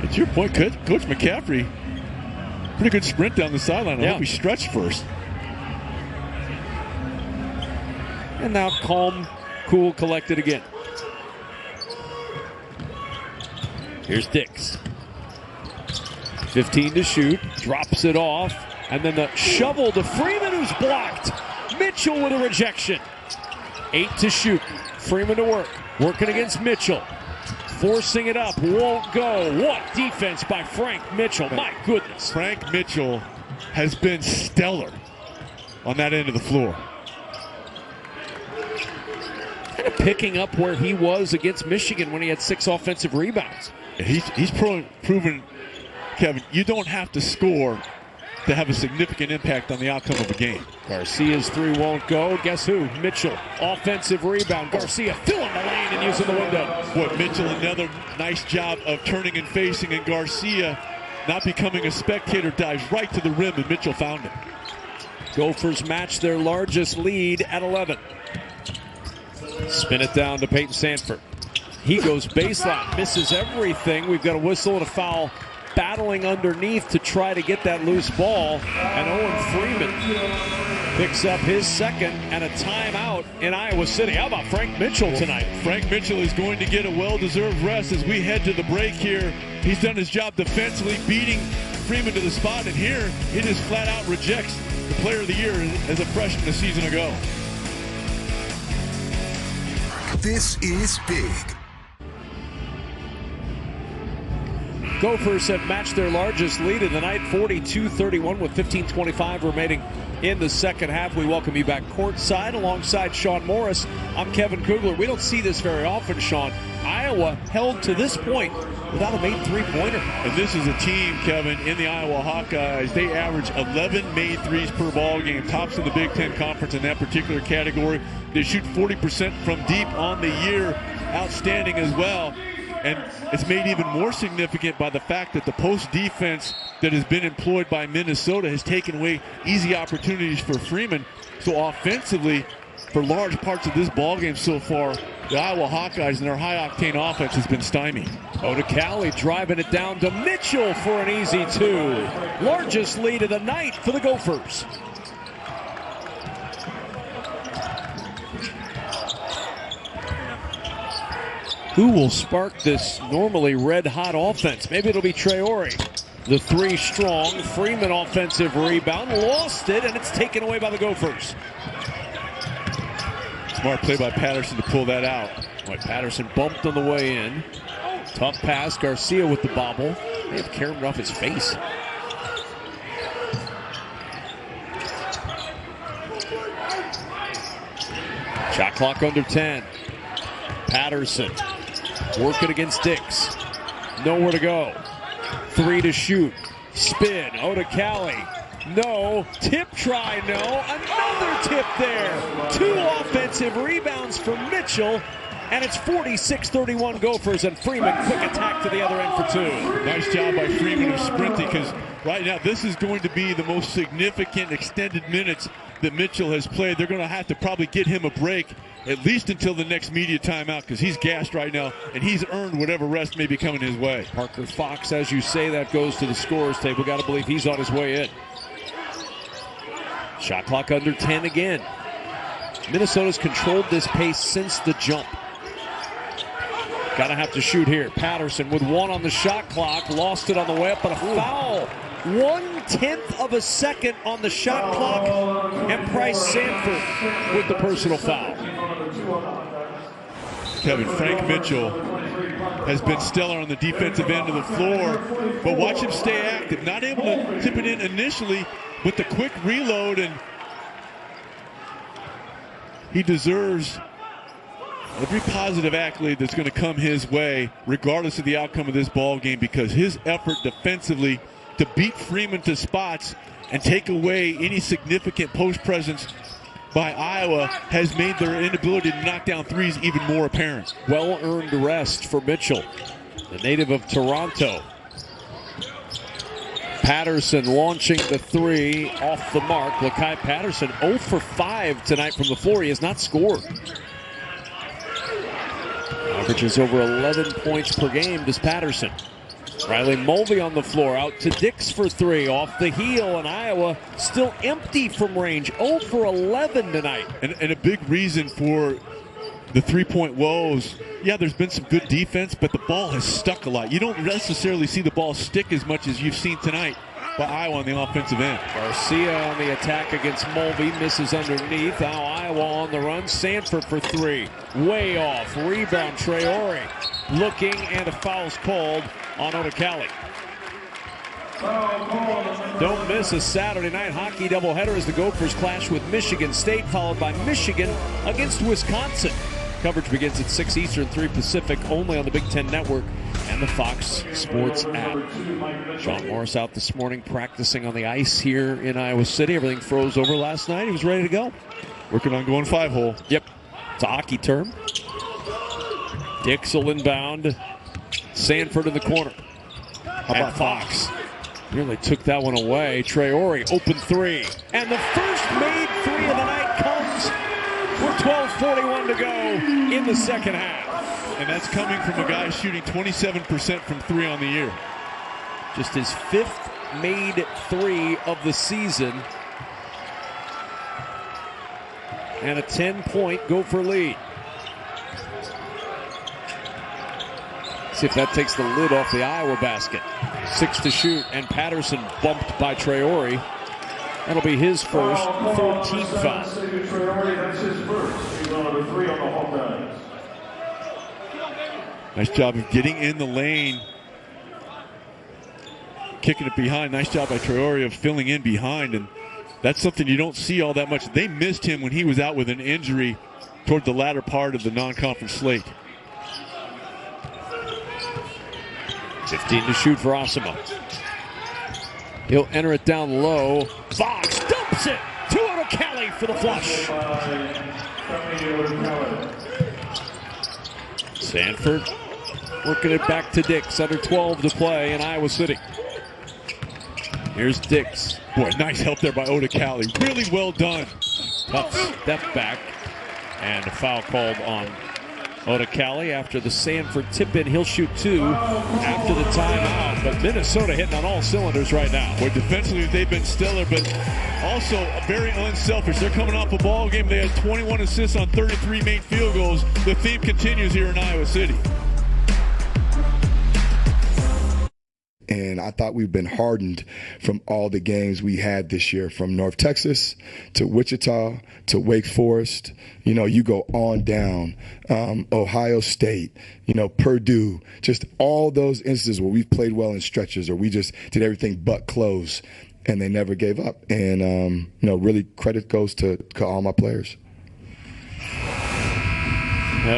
To your point, Coach McCaffrey, pretty good sprint down the sideline. I hope he stretched first. And now calm, cool, collected again. Here's Dix. 15 to shoot, drops it off, and then the shovel to Freeman, who's blocked. Mitchell with a rejection. 8 to shoot. Freeman to work. Working against Mitchell. Forcing it up, won't go. What defense by Frank Mitchell. My goodness. Frank Mitchell has been stellar on that end of the floor. Kind of picking up where he was against Michigan when he had 6 offensive rebounds. He's proven, Kevin, you don't have to score to have a significant impact on the outcome of a game. Garcia's 3 won't go. Guess who? Mitchell. Offensive rebound. Garcia filling the lane and using the window. Boy, Mitchell, another nice job of turning and facing, and Garcia not becoming a spectator, dives right to the rim, and Mitchell found it. Gophers match their largest lead at 11. Spin it down to Peyton Sanford. He goes baseline, misses everything. We've got a whistle and a foul. Battling underneath to try to get that loose ball, and Owen Freeman picks up his second and a timeout in Iowa City. How about Frank Mitchell tonight? Frank Mitchell is going to get a well-deserved rest as we head to the break here. He's done his job defensively, beating Freeman to the spot, and here he just flat out rejects the player of the year as a freshman a season ago. This is big. Gophers have matched their largest lead of the night, 42-31 with 15:25 remaining in the second half. We welcome you back courtside alongside Sean Morris. I'm Kevin Kugler. We don't see this very often, Sean. Iowa held to this point without a made three-pointer. And this is a team, Kevin, in the Iowa Hawkeyes. They average 11 made threes per ball game, tops in the Big Ten Conference in that particular category. They shoot 40% from deep on the year. Outstanding as well. And it's made even more significant by the fact that the post defense that has been employed by Minnesota has taken away easy opportunities for Freeman. So offensively, for large parts of this ballgame so far, the Iowa Hawkeyes and their high-octane offense has been stymied. Odukale driving it down to Mitchell for an easy 2. Largest lead of the night for the Gophers. Who will spark this normally red-hot offense? Maybe it'll be Traore. The 3 strong. Freeman offensive rebound. Lost it, and it's taken away by the Gophers. Smart play by Patterson to pull that out. Boy, Patterson bumped on the way in. Tough pass. Garcia with the bobble. They have carried it off his face. Shot clock under 10. Patterson working against Dix. Nowhere to go. 3 to shoot. Spin. Odukale. No. Tip try. No. Another tip there. 2 offensive rebounds for Mitchell. And it's 46-31 Gophers, and Freeman quick attack to the other end for 2. Nice job by Freeman of sprinting, because right now this is going to be the most significant extended minutes that Mitchell has played. They're going to have to probably get him a break at least until the next media timeout, because he's gassed right now, and he's earned whatever rest may be coming his way. Parker Fox, as you say, that goes to the scorer's table. Got to believe he's on his way in. Shot clock under 10 again. Minnesota's controlled this pace since the jump. Got to have to shoot here. Patterson with 1 on the shot clock. Lost it on the way up, but a foul. 1/10 of a second on the shot clock. And Bryce Sanford with the personal foul. Kevin, Frank Mitchell has been stellar on the defensive end of the floor, but watch him stay active. Not able to tip it in initially, but the quick reload, and he deserves every positive accolade that's going to come his way, regardless of the outcome of this ball game, because his effort defensively to beat Freeman to spots and take away any significant post presence by Iowa has made their inability to knock down threes even more apparent. Well-earned rest for Mitchell, the native of Toronto. Patterson launching the three off the mark. Lakai Patterson 0 for 5 tonight from the floor. He has not scored. Averages over 11 points per game does Patterson. Riley Mulvey on the floor, out to Dix for 3 off the heel, and Iowa still empty from range, 0 for 11 tonight. And a big reason for the three-point woes, yeah, there's been some good defense, but the ball has stuck a lot. You don't necessarily see the ball stick as much as you've seen tonight by Iowa on the offensive end. Garcia on the attack against Mulvey, misses underneath. Now Iowa on the run. Sanford for 3, way off. Rebound, Traore looking, and a foul's called on Odukale. Don't miss a Saturday night hockey doubleheader as the Gophers clash with Michigan State, followed by Michigan against Wisconsin. Coverage begins at 6 Eastern, 3 Pacific, only on the Big Ten Network and the Fox Sports app. Sean Morris out this morning practicing on the ice here in Iowa City. Everything froze over last night. He was ready to go. Working on going 5-hole. Yep, it's a hockey term. Dix will inbound. Sanford in the corner. How about Fox? Nearly took that one away. Traore, open 3. And the first made 3 of the night comes with 12:41 to go in the second half. And that's coming from a guy shooting 27% from 3 on the year. Just his 5th made 3 of the season. And a 10-point Gopher lead. See if that takes the lid off the Iowa basket. 6 to shoot, and Patterson bumped by Traore. That'll be his first, 13th foul. That's his first. He's on the 3 on the Hawkeyes. Nice job of getting in the lane. Kicking it behind. Nice job by Traore of filling in behind, and that's something you don't see all that much. They missed him when he was out with an injury toward the latter part of the non-conference slate. 15 to shoot for Osimo. He'll enter it down low. Fox dumps it to Odukale for the flush. Sanford working it back to Dix. Under 12 to play in Iowa City. Here's Dix. Boy, nice help there by Odukale. Really well done. Tough step back. And a foul called on Odukale after the Sanford tip-in. He'll shoot 2 after the timeout. But Minnesota hitting on all cylinders right now. Boy, defensively they've been stellar, but also very unselfish. They're coming off a ball game. They had 21 assists on 33 made field goals. The theme continues here in Iowa City. And I thought we've been hardened from all the games we had this year, from North Texas to Wichita to Wake Forest. You know, you go on down, Ohio State, you know, Purdue, just all those instances where we've played well in stretches or we just did everything but close, and they never gave up. And, you know, really credit goes to all my players.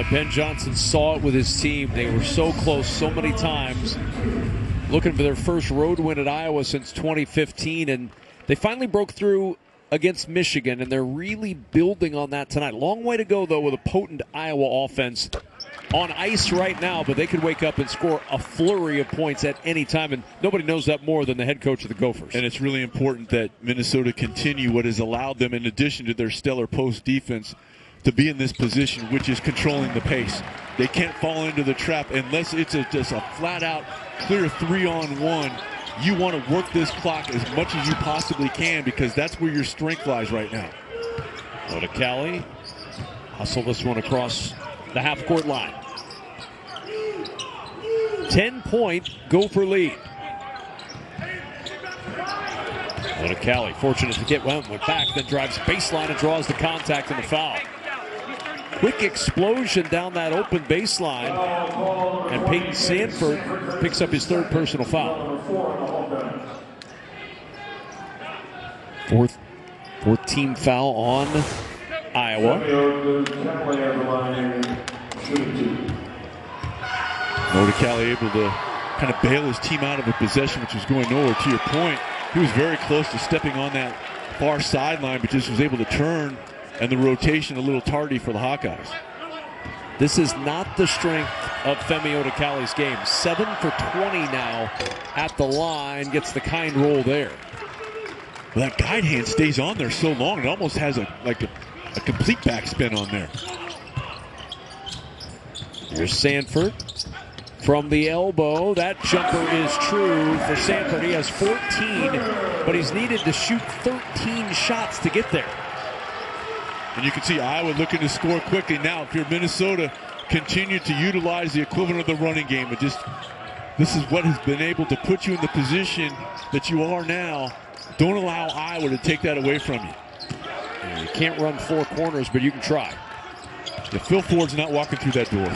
Ben Johnson saw it with his team. They were so close so many times. Looking for their first road win at Iowa since 2015, and they finally broke through against Michigan, and they're really building on that tonight. Long way to go, though, with a potent Iowa offense on ice right now, but they could wake up and score a flurry of points at any time, and nobody knows that more than the head coach of the Gophers. And it's really important that Minnesota continue what has allowed them, in addition to their stellar post defense, to be in this position, which is controlling the pace. They can't fall into the trap unless it's just a flat-out clear 3-on-1. You want to work this clock as much as you possibly can because that's where your strength lies right now. Odukale hustle this one across the half-court line. 10-point Gopher lead. Odukale fortunate to get went back, then drives baseline and draws the contact and the foul. Quick explosion down that open baseline, and Peyton Sanford picks up his 3rd personal foul. 4th team foul on Iowa. Odukale able to kind of bail his team out of a possession which was going nowhere. To your point, He was very close to stepping on that far sideline, but just was able to turn, and the rotation a little tardy for the Hawkeyes. This is not the strength of Femi Odukale's game. 7 for 20 now at the line. Gets the kind roll there. Well, that guide hand stays on there so long, it almost has a complete backspin on there. Here's Sanford from the elbow. That jumper is true for Sanford. He has 14, but he's needed to shoot 13 shots to get there. And you can see Iowa looking to score quickly now. If you're Minnesota, continue to utilize the equivalent of the running game. This is what has been able to put you in the position that you are now. Don't allow Iowa to take that away from you. You can't run 4 corners, but you can try. Yeah, Phil Ford's not walking through that door.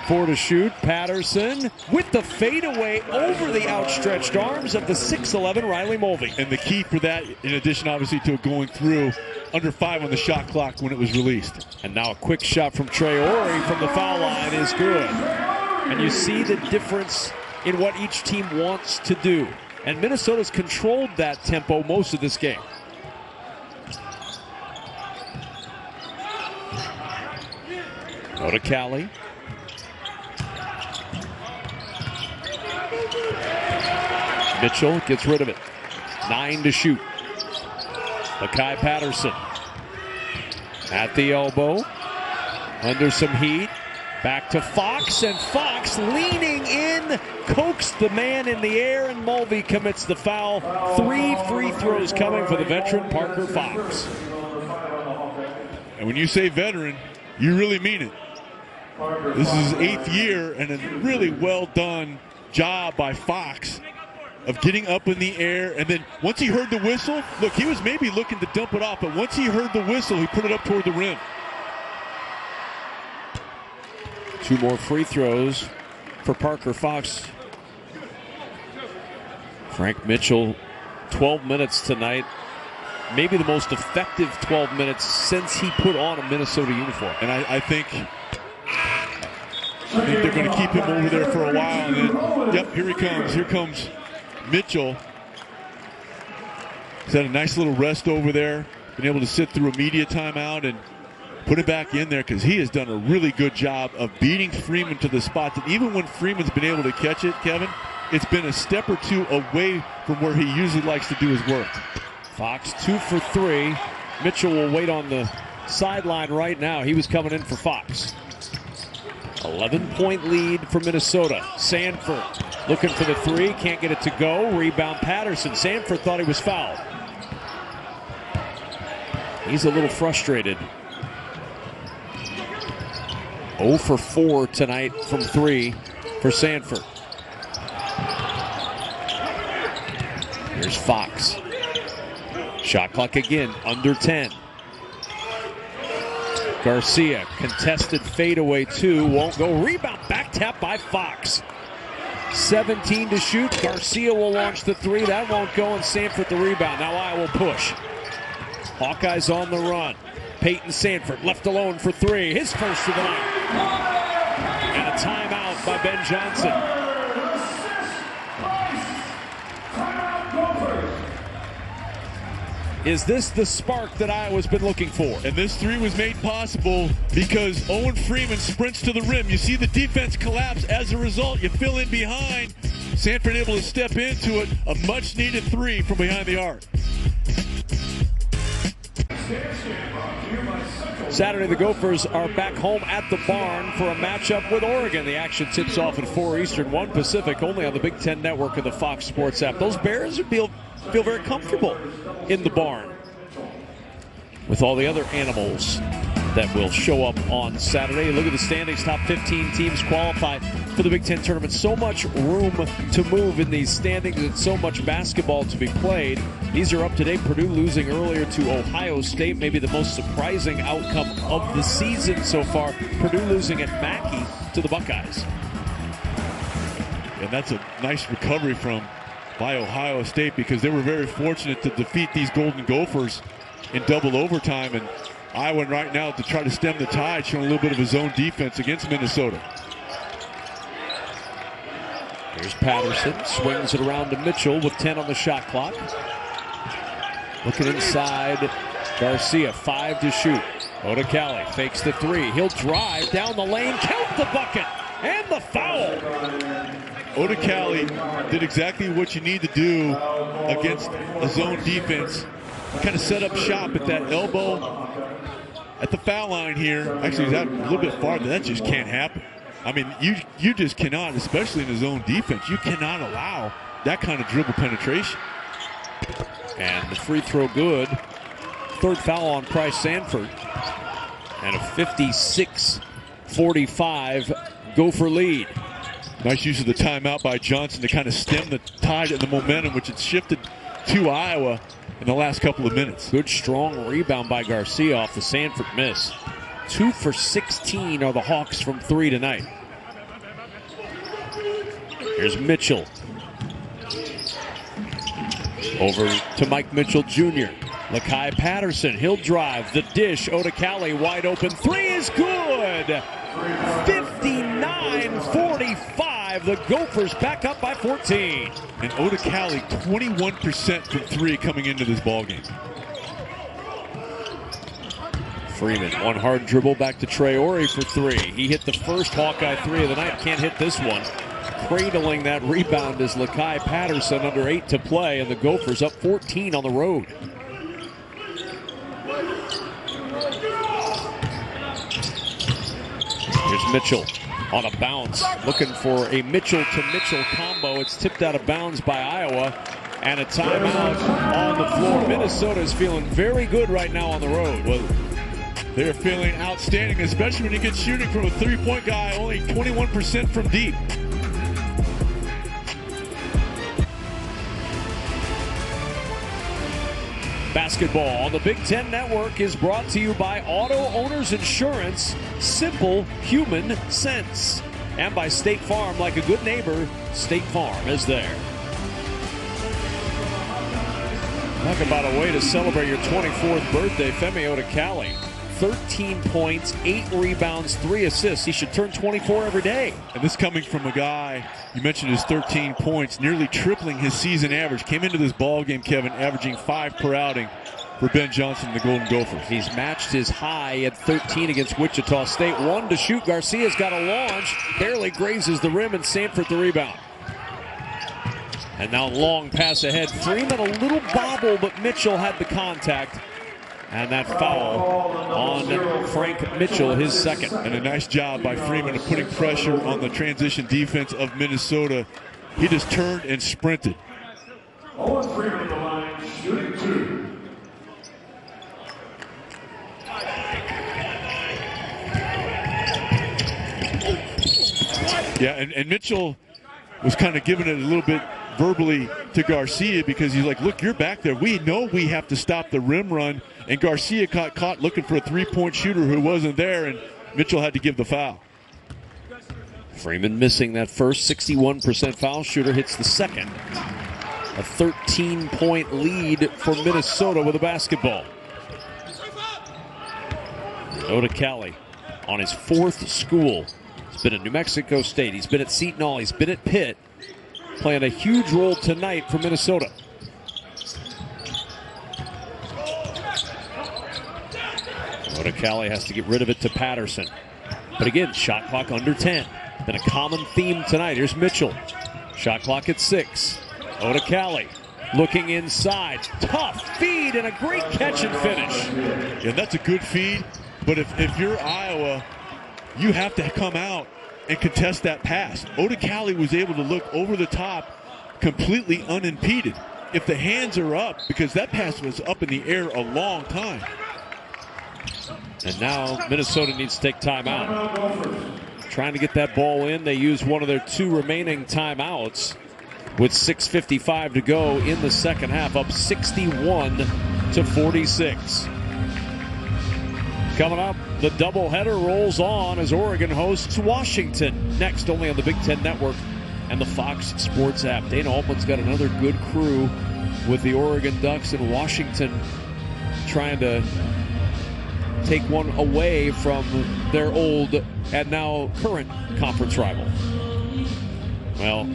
4 to shoot. Patterson with the fadeaway over the outstretched arms of the 6'11 Riley Mulvey. And the key for that, in addition obviously to going through, under 5 on the shot clock when it was released. And now a quick shot from Traore from the foul line is good. And you see the difference in what each team wants to do. And Minnesota's controlled that tempo most of this game. Odukale. Mitchell gets rid of it. 9 to shoot. Makai Patterson at the elbow. Under some heat. Back to Fox, and Fox leaning in, coaxed the man in the air, and Mulvey commits the foul. 3 free throws coming for the veteran Parker Fox. And when you say veteran, you really mean it. This is his 8th year, and a really well done job by Fox of getting up in the air. And then once he heard the whistle, look, he was maybe looking to dump it off, but once he heard the whistle, he put it up toward the rim. 2 more free throws for Parker Fox. Frank Mitchell, 12 minutes tonight. Maybe the most effective 12 minutes since he put on a Minnesota uniform. And I think they're going to keep him over there for a while. And then, yep, here he comes. Here comes Mitchell. He's had a nice little rest over there. Been able to sit through a media timeout and put it back in there, because he has done a really good job of beating Freeman to the spot. And even when Freeman's been able to catch it, Kevin, it's been a step or 2 away from where he usually likes to do his work. Fox 2 for 3. Mitchell will wait on the sideline right now. He was coming in for Fox. 11-point lead for Minnesota. Sanford looking for the 3. Can't get it to go. Rebound Patterson. Sanford thought he was fouled. He's a little frustrated. 0 for 4 tonight from 3 for Sanford. Here's Fox. Shot clock again, under 10. Garcia, contested fadeaway 2, won't go. Rebound, back tap by Fox. 17 to shoot. Garcia will launch the 3. That won't go, and Sanford the rebound. Now Iowa will push. Hawkeyes on the run. Peyton Sanford left alone for 3. His first of the night. And a timeout by Ben Johnson. Is this the spark that Iowa's been looking for? And this 3 was made possible because Owen Freeman sprints to the rim. You see the defense collapse. As a result, you fill in behind. Sanford able to step into it. A much-needed 3 from behind the arc. Saturday, the Gophers are back home at the barn for a matchup with Oregon. The action tips off at 4 Eastern, 1 Pacific, only on the Big Ten Network and the Fox Sports app. Those Bears feel very comfortable in the barn with all the other animals that will show up on Saturday. Look at the standings. Top 15 teams qualify for the Big Ten tournament. So much room to move in these standings and so much basketball to be played. These are up to date. Purdue losing earlier to Ohio State, maybe the most surprising outcome of the season so far. Purdue losing at Mackey to the Buckeyes. And that's a nice recovery by Ohio State, because they were very fortunate to defeat these Golden Gophers in double overtime. And Iowa right now to try to stem the tide, showing a little bit of his own defense against Minnesota. Here's Patterson, swings it around to Mitchell with 10 on the shot clock. Looking inside, Garcia, 5 to shoot. Odukale fakes the 3. He'll drive down the lane, count the bucket, and the foul. Odukale did exactly what you need to do against a zone defense. Kind of set up shop at that elbow at the foul line here. Actually, he's out a little bit farther. That just can't happen. I mean, you just cannot, especially in the zone defense, you cannot allow that kind of dribble penetration. And the free throw good. 3rd foul on Price Sanford. And a 56-45 Gopher lead. Nice use of the timeout by Johnson to kind of stem the tide and the momentum, which had shifted to Iowa in the last couple of minutes. Good strong rebound by Garcia off the Sanford miss. 2 for 16 are the Hawks from 3 tonight. Here's Mitchell. Over to Mike Mitchell Jr. Lakai Patterson, he'll drive. The dish, Odukale wide open. 3 is good. 59-45. The Gophers back up by 14. And Odukale 21% from 3 coming into this ballgame. Freeman, one hard dribble back to Traore for 3. He hit the first Hawkeye 3 of the night. Can't hit this one. Cradling that rebound is Lakai Patterson under 8 to play, and the Gophers up 14 on the road. Here's Mitchell on a bounce, looking for a Mitchell-to-Mitchell combo. It's tipped out of bounds by Iowa, and a timeout on the floor. Minnesota is feeling very good right now on the road. Well, they're feeling outstanding, especially when you get shooting from a 3-point guy, only 21% from deep. Basketball on the Big Ten Network is brought to you by Auto Owners Insurance, simple human sense. And by State Farm, like a good neighbor, State Farm is there. Talk about a way to celebrate your 24th birthday, Femi Odukale. 13 points, 8 rebounds, 3 assists. He should turn 24 every day. And this coming from a guy, you mentioned his 13 points, nearly tripling his season average. Came into this ball game, Kevin, averaging 5 per outing for Ben Johnson and the Golden Gophers. He's matched his high at 13 against Wichita State. 1 to shoot. Garcia's got a launch. Barely grazes the rim, and Sanford the rebound. And now long pass ahead. Freeman a little bobble, but Mitchell had the contact. And that foul on Frank Mitchell, his second. And a nice job by Freeman of putting pressure on the transition defense of Minnesota. He just turned and sprinted. Owen Freeman on the line, shooting 2. Yeah, and Mitchell was kind of giving it a little bit verbally to Garcia because he's like, look, you're back there. We know we have to stop the rim run. And Garcia got caught looking for a 3-point shooter who wasn't there, and Mitchell had to give the foul. Freeman missing that first. 61% foul shooter, hits the second. A 13-point lead for Minnesota with a basketball. Odukale on his 4th school. He's been at New Mexico State. He's been at Seton Hall. He's been at Pitt. Playing a huge role tonight for Minnesota. Odukale has to get rid of it to Patterson. But again, shot clock under 10. Been a common theme tonight. Here's Mitchell. Shot clock at 6. Odukale looking inside. Tough feed and a great catch and finish. Yeah, that's a good feed. But if you're Iowa, you have to come out and contest that pass. Odukale was able to look over the top completely unimpeded. If the hands are up, because that pass was up in the air a long time. And now Minnesota needs to take timeout. Trying to get that ball in. They use one of their 2 remaining timeouts with 6:55 to go in the second half, up 61-46. Coming up, the doubleheader rolls on as Oregon hosts Washington. Next, only on the Big Ten Network and the Fox Sports app. Dana Altman's got another good crew with the Oregon Ducks in Washington, trying to take one away from their old and now current conference rival. Well,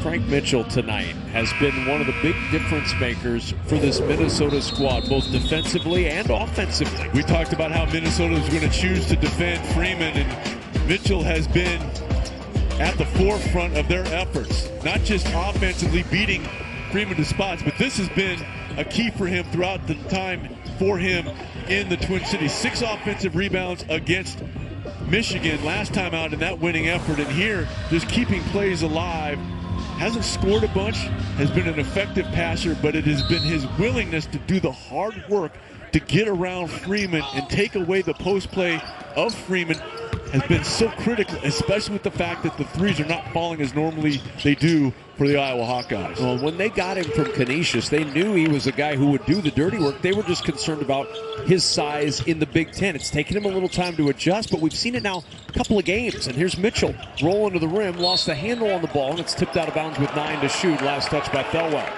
Frank Mitchell tonight has been one of the big difference makers for this Minnesota squad, both defensively and offensively. We talked about how Minnesota was going to choose to defend Freeman, and Mitchell has been at the forefront of their efforts, not just offensively beating Freeman to spots, but this has been a key for him throughout the time for him in the Twin Cities. 6 offensive rebounds against Michigan last time out in that winning effort, and here just keeping plays alive. Hasn't scored a bunch, has been an effective passer, but it has been his willingness to do the hard work to get around Freeman and take away the post play of Freeman has been so critical, especially with the fact that the threes are not falling as normally they do for the Iowa Hawkeyes. Well, when they got him from Canisius, they knew he was a guy who would do the dirty work. They were just concerned about his size in the Big Ten. It's taken him a little time to adjust, but we've seen it now a couple of games. And here's Mitchell rolling to the rim, lost the handle on the ball, and it's tipped out of bounds with 9 to shoot. Last touch by Thelwell.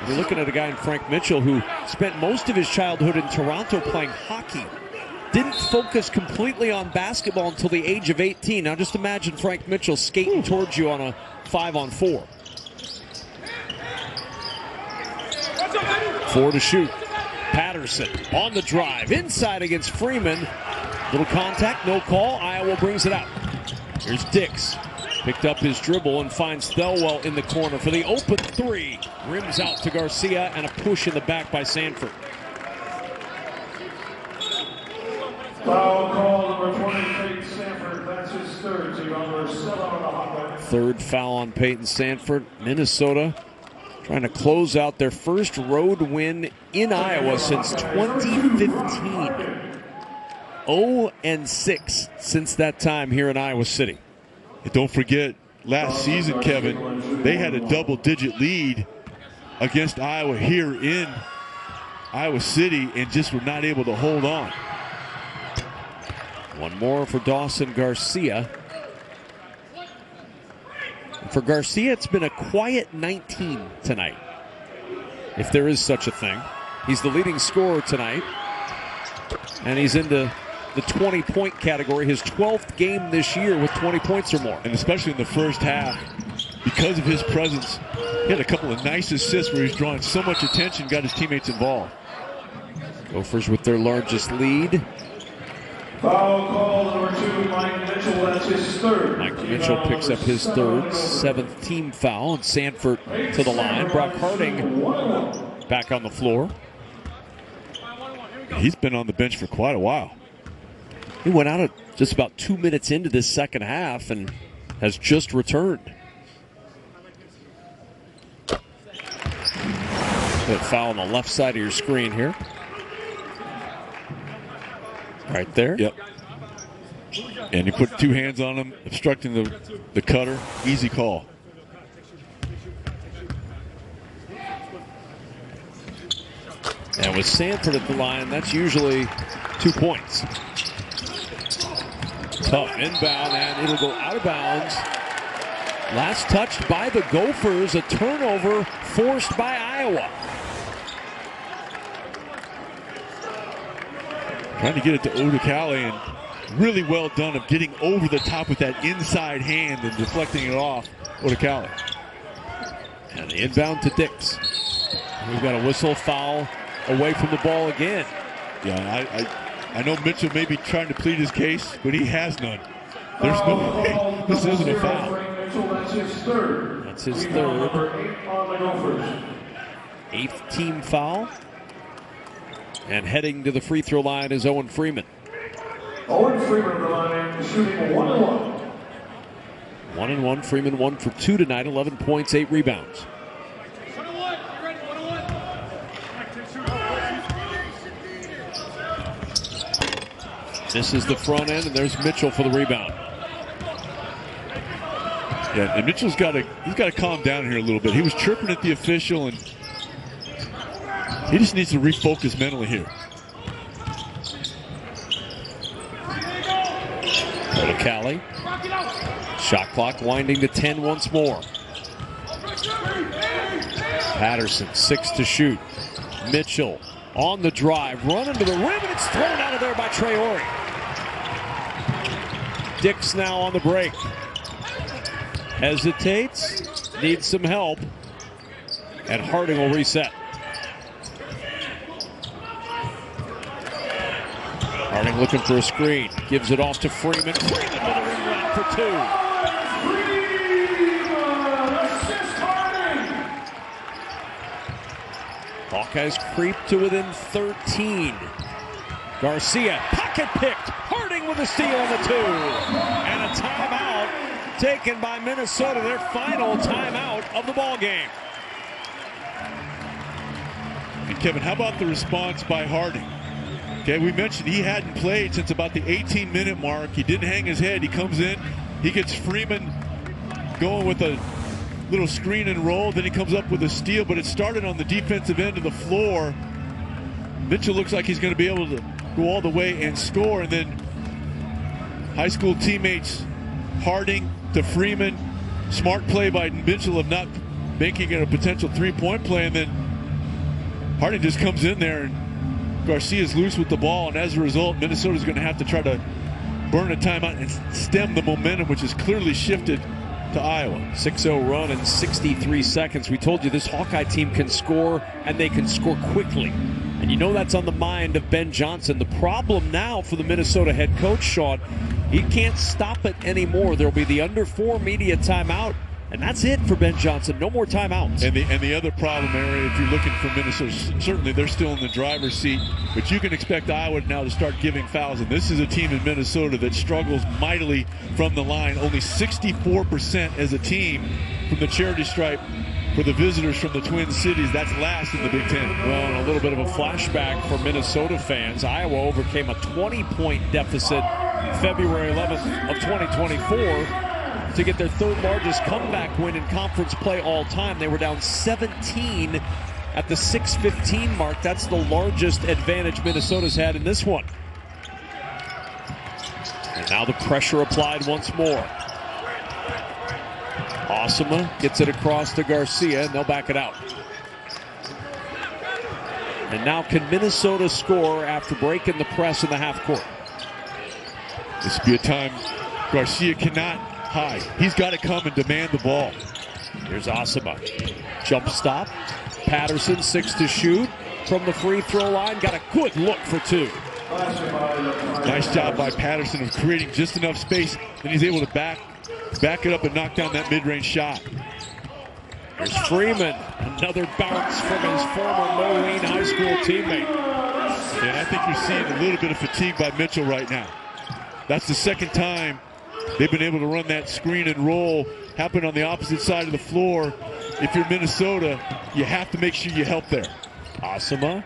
You're looking at a guy in Frank Mitchell who spent most of his childhood in Toronto playing hockey. Didn't focus completely on basketball until the age of 18. Now just imagine Frank Mitchell skating towards you on a 5-on-4. 4 to shoot. Patterson on the drive. Inside against Freeman. Little contact, no call. Iowa brings it out. Here's Dix. Picked up his dribble and finds Thelwell in the corner for the open 3. Rims out to Garcia and a push in the back by Sanford. Foul call, number 20, Peyton Sanford. That's his third. Team number 7 on the Hawkeyes. Third foul on Peyton Sanford. Minnesota trying to close out their first road win in Iowa since 2015. 0-6 since that time here in Iowa City. And don't forget, last season, Kevin, they had a double-digit lead against Iowa here in Iowa City and just were not able to hold on. One more for Dawson Garcia. For Garcia, it's been a quiet 19 tonight, if there is such a thing. He's the leading scorer tonight, and he's into the 20-point category, his 12th game this year with 20 points or more. And especially in the first half, because of his presence, he had a couple of nice assists where he's drawing so much attention, got his teammates involved. Gophers with their largest lead. Foul call, number 2, Mike Mitchell. That's his third. Mike Mitchell picks up his third, 7th team foul, and Sanford to the line. Brock Harding back on the floor. He's been on the bench for quite a while. He went out at just about 2 minutes into this second half and has just returned. That foul on the left side of your screen here. Right there. Yep. And he put 2 hands on him, obstructing the cutter. Easy call. And with Sanford at the line, that's usually 2 points. Tough inbound, and it'll go out of bounds. Last touched by the Gophers, a turnover forced by Iowa. Trying to get it to Odukale, and really well done of getting over the top with that inside hand and deflecting it off Odukale. And the inbound to Dix. We've got a whistle, foul away from the ball again. Yeah, I know Mitchell may be trying to plead his case, but he has none. There's no way this isn't a foul. That's his third. That's his third. Number 8 on the Gophers. 8th team foul. And heading to the free throw line is Owen Freeman. Owen Freeman on the line, shooting 1-1. 1-1. Freeman 1 for 2 tonight. 11 points, 8 rebounds. This is the front end, and there's Mitchell for the rebound. Yeah, and Mitchell's got to calm down here a little bit. He was chirping at the official, and he just needs to refocus mentally here. Odukale. Shot clock winding to 10 once more. Patterson, 6 to shoot. Mitchell on the drive, running to the rim, and it's thrown out of there by Traore. Dix now on the break. Hesitates, needs some help, and Harding will reset. Harding looking for a screen, gives it off to Freeman. Freeman with a rim run for two. Hawkeyes creep to within 13. Garcia, pocket picked. Harding with a steal on the two. And a timeout taken by Minnesota, their final timeout of the ball game. And Kevin, how about the response by Harding? Okay, we mentioned he hadn't played since about the 18-minute mark. He didn't hang his head. He comes in, he gets Freeman going with a little screen and roll. Then he comes up with a steal, but it started on the defensive end of the floor. Mitchell looks like he's going to be able to go all the way and score. And then high school teammates Harding to Freeman. Smart play by Mitchell of not making it a potential three-point play. And then Harding just comes in there and Garcia's loose with the ball, and as a result, Minnesota's going to have to try to burn a timeout and stem the momentum, which has clearly shifted to Iowa. 6-0 run in 63 seconds. We told you this Hawkeye team can score, and they can score quickly. And you know that's on the mind of Ben Johnson. The problem now for the Minnesota head coach, Sean, he can't stop it anymore. There'll be the under 4 media timeout. And that's it for Ben Johnson. No more timeouts. And the other problem area, if you're looking for Minnesota, certainly they're still in the driver's seat, but you can expect Iowa now to start giving fouls. And this is a team in Minnesota that struggles mightily from the line. Only 64% as a team from the charity stripe for the visitors from the Twin Cities. That's last in the Big Ten. Well, and a little bit of a flashback for Minnesota fans. Iowa overcame a 20-point deficit February 11th of 2024. To get their third largest comeback win in conference play all time. They were down 17 at the 6:15 mark. That's the largest advantage Minnesota's had in this one. And now the pressure applied once more. Osama gets it across to Garcia, and they'll back it out. And now can Minnesota score after breaking the press in the half court? This would be a time Garcia cannot high. He's got to come and demand the ball. Here's Osama. Jump stop. Patterson, 6 to shoot. From the free throw line, got a good look for 2. Nice job by Patterson of creating just enough space. Then he's able to back it up and knock down that mid-range shot. Here's Freeman. Another bounce from his former Moline High School teammate. And I think you're seeing a little bit of fatigue by Mitchell right now. That's the second time they've been able to run that screen and roll happen on the opposite side of the floor. If you're Minnesota, you have to make sure you help there. Asama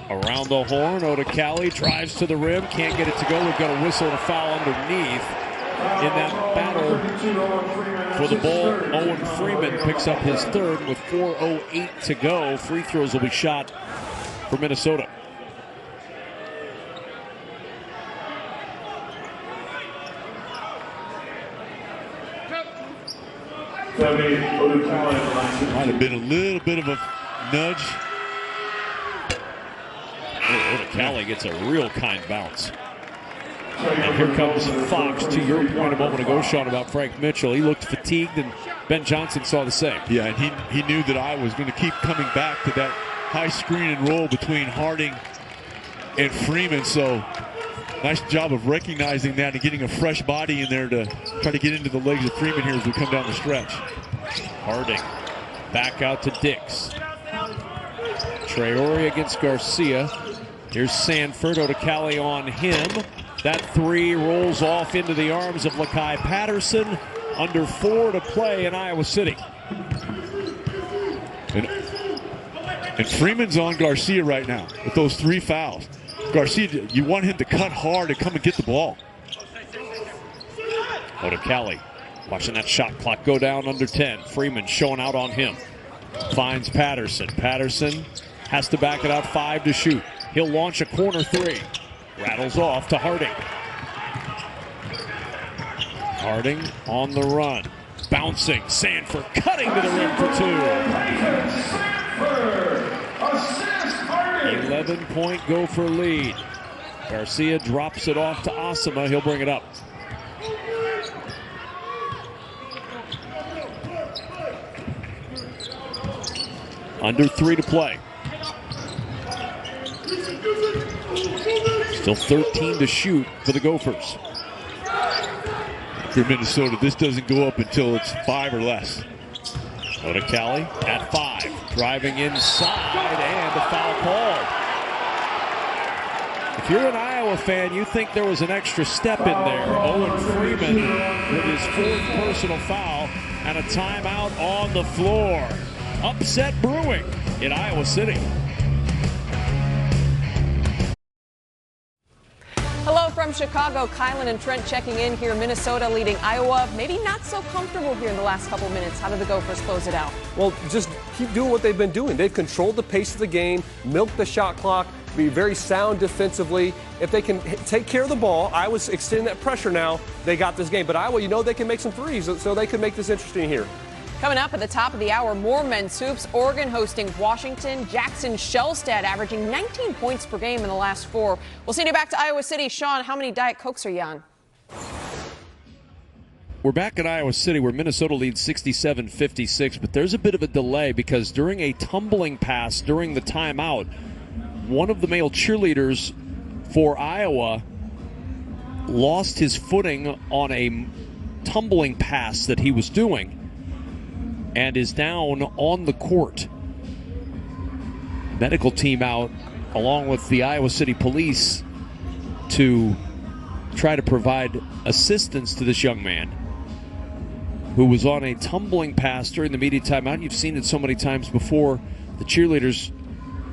around the horn. Odukale drives to the rim. Can't get it to go. We've got a whistle and a foul underneath. In that battle for the ball, Owen Freeman picks up his third with 4:08 to go. Free throws will be shot for Minnesota. Femi Odukale. Might have been a little bit of a nudge. Odukale gets a real kind bounce. And here comes Fox, to your point a moment ago, Sean, about Frank Mitchell. He looked fatigued, and Ben Johnson saw the same. Yeah, and he knew that I was going to keep coming back to that high screen and roll between Harding and Freeman. So nice job of recognizing that and getting a fresh body in there to try to get into the legs of Freeman here as we come down the stretch. Harding back out to Dix. Traore against Garcia. Here's Sanford. Odukale on him. That three rolls off into the arms of Lakai Patterson. Under 4 to play in Iowa City. And Freeman's on Garcia right now with those 3 fouls. Garcia, you want him to cut hard and come and get the ball. Odukale watching that shot clock go down under 10. Freeman showing out on him. Finds Patterson. Patterson has to back it out, 5 to shoot. He'll launch a corner 3. Rattles off to Harding. Harding on the run. Bouncing. Sanford cutting to the rim for 2. 11-point Gopher lead. Garcia drops it off to Asama. He'll bring it up. Under 3 to play. Still 13 to shoot for the Gophers. For Minnesota, this doesn't go up until it's 5 or less. Odukale at 5. Driving inside and a foul called. If you're an Iowa fan, you think there was an extra step in there. Owen Freeman with his 4th personal foul and a timeout on the floor. Upset brewing in Iowa City. Hello from Chicago. Kylan and Trent checking in here. Minnesota leading Iowa. Maybe not so comfortable here in the last couple minutes. How did the Gophers close it out? Well, just keep doing what they've been doing. They've controlled the pace of the game, milked the shot clock, be very sound defensively. If they can take care of the ball, Iowa's extending that pressure now. They got this game. But Iowa, you know they can make some threes, so they could make this interesting here. Coming up at the top of the hour, more men's hoops. Oregon hosting Washington. Jackson Shellstad averaging 19 points per game in the last 4. We'll send you back to Iowa City. Sean, how many Diet Cokes are you on? We're back at Iowa City where Minnesota leads 67-56, but there's a bit of a delay because during a tumbling pass during the timeout, one of the male cheerleaders for Iowa lost his footing on a tumbling pass that he was doing and is down on the court. Medical team out along with the Iowa City Police to try to provide assistance to this young man who was on a tumbling pass during the media timeout. You've seen it so many times before. The cheerleaders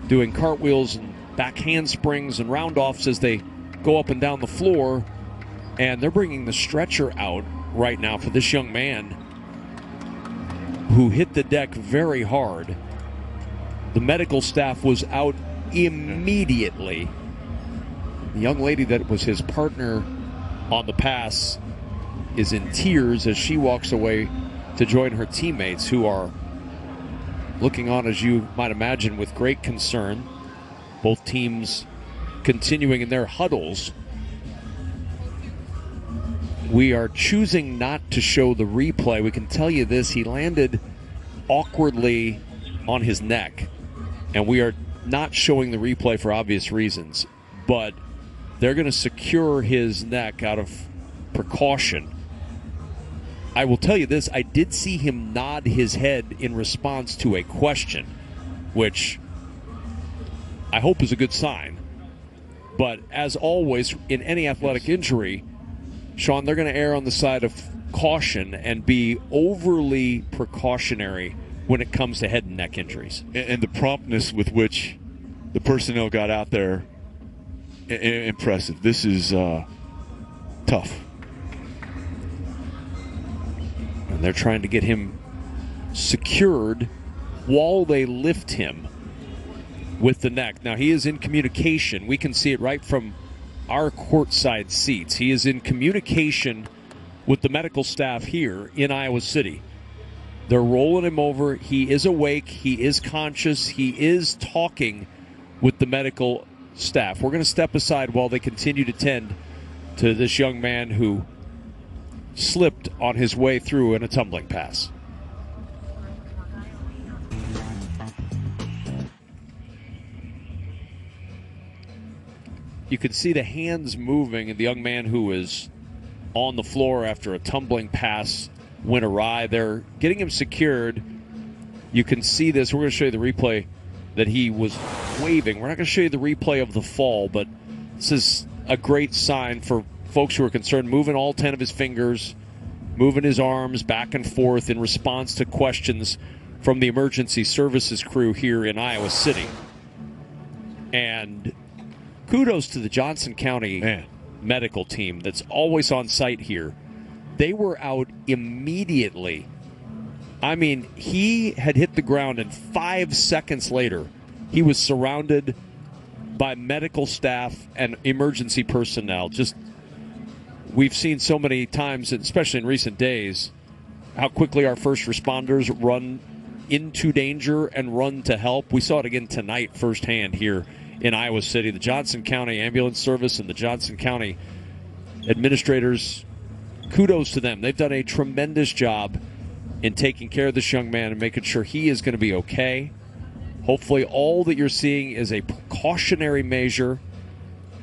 doing cartwheels and back handsprings and round-offs as they go up and down the floor. And they're bringing the stretcher out right now for this young man who hit the deck very hard. The medical staff was out immediately. The young lady that was his partner on the pass is in tears as she walks away to join her teammates who are looking on, as you might imagine, with great concern. Both teams continuing in their huddles. We are choosing not to show the replay. We can tell you this, he landed awkwardly on his neck, and we are not showing the replay for obvious reasons, but they're going to secure his neck out of precaution. I will tell you this, I did see him nod his head in response to a question, which I hope is a good sign. But as always, in any athletic injury, Sean, they're going to err on the side of caution and be overly precautionary when it comes to head and neck injuries. And the promptness with which the personnel got out there, impressive. This is tough. And they're trying to get him secured while they lift him with the neck. Now, he is in communication. We can see it right from our courtside seats. He is in communication with the medical staff here in Iowa City. They're rolling him over. He is awake. He is conscious. He is talking with the medical staff. We're going to step aside while they continue to tend to this young man who slipped on his way through in a tumbling pass. You can see the hands moving, and the young man who is on the floor after a tumbling pass went awry. They're getting him secured. You can see this. We're going to show you the replay that he was waving. We're not going to show you the replay of the fall, but this is a great sign for folks who are concerned, moving all 10 of his fingers, moving his arms back and forth in response to questions from the emergency services crew here in Iowa City. And kudos to the Johnson County medical team that's always on site here. They were out immediately. I mean, he had hit the ground, and 5 seconds later, he was surrounded by medical staff and emergency personnel. Just, we've seen so many times, especially in recent days, how quickly our first responders run into danger and run to help. We saw it again tonight firsthand here in Iowa City. The Johnson County Ambulance Service and the Johnson County administrators, kudos to them. They've done a tremendous job in taking care of this young man and making sure he is going to be okay. Hopefully all that you're seeing is a precautionary measure.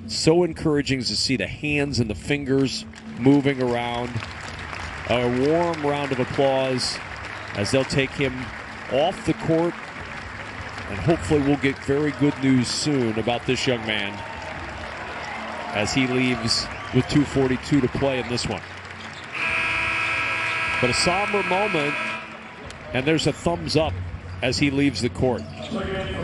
So encouraging to see the hands and the fingers moving around. A warm round of applause as they'll take him off the court. And hopefully we'll get very good news soon about this young man as he leaves with 2:42 to play in this one. But a somber moment, and there's a thumbs up as he leaves the court.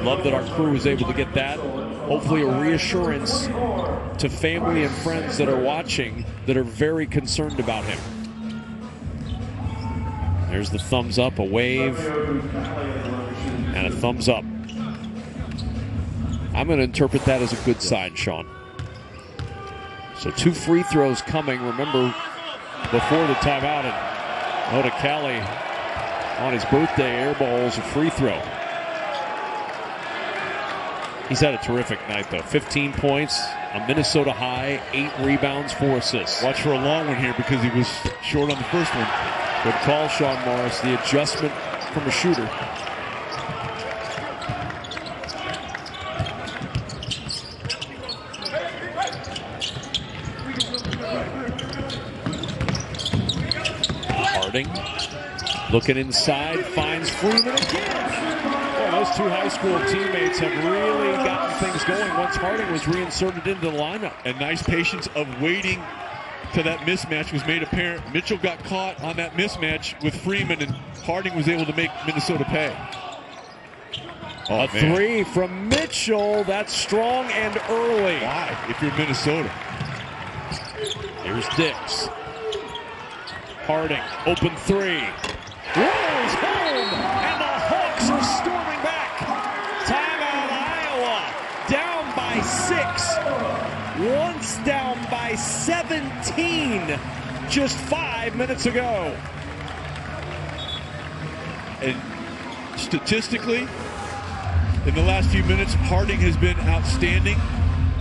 Love that our crew was able to get that. Hopefully a reassurance to family and friends that are watching that are very concerned about him. There's the thumbs up, a wave, and a thumbs up. I'm going to interpret that as a good sign, Sean. So 2 free throws coming. Remember, before the timeout, and Odukale on his birthday airballs a free throw. He's had a terrific night, though. 15 points, a Minnesota high, 8 rebounds, 4 assists. Watch for a long one here because he was short on the first one. Good call, Sean Morris. The adjustment from a shooter. Harding looking inside, finds Freeman again. Boy, those 2 high school teammates have really gotten things going once Harding was reinserted into the lineup. And nice patience of waiting till that mismatch was made apparent. Mitchell got caught on that mismatch with Freeman, and Harding was able to make Minnesota pay. A 3 from Mitchell. That's strong and early. Why, if you're Minnesota? Here's Dix. Harding, open 3. Rolls home, and the Hawks are storming back. Timeout, Iowa. Down by 6. Once down by 17 just 5 minutes ago. And statistically, in the last few minutes, Harding has been outstanding.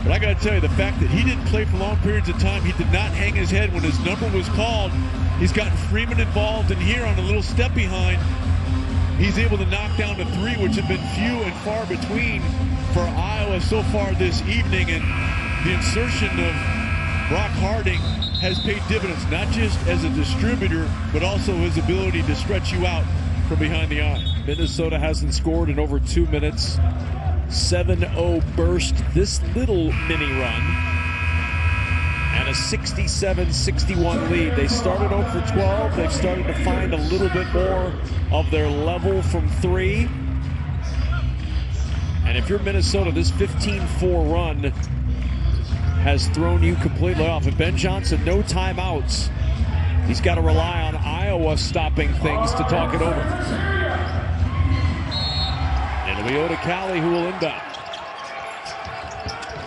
But I got to tell you, the fact that he didn't play for long periods of time, he did not hang his head when his number was called. He's gotten Freeman involved, and here on a little step behind, he's able to knock down the 3, which have been few and far between for Iowa so far this evening. And the insertion of Brock Harding has paid dividends, not just as a distributor, but also his ability to stretch you out from behind the arc. Minnesota hasn't scored in over 2 minutes. 7-0 burst this little mini run. And a 67-61 lead. They started 0 for 12. They've started to find a little bit more of their level from 3. And if you're Minnesota, this 15-4 run has thrown you completely off. And Ben Johnson, no timeouts. He's got to rely on Iowa stopping things to talk it over. It'll be Odukale who will inbound.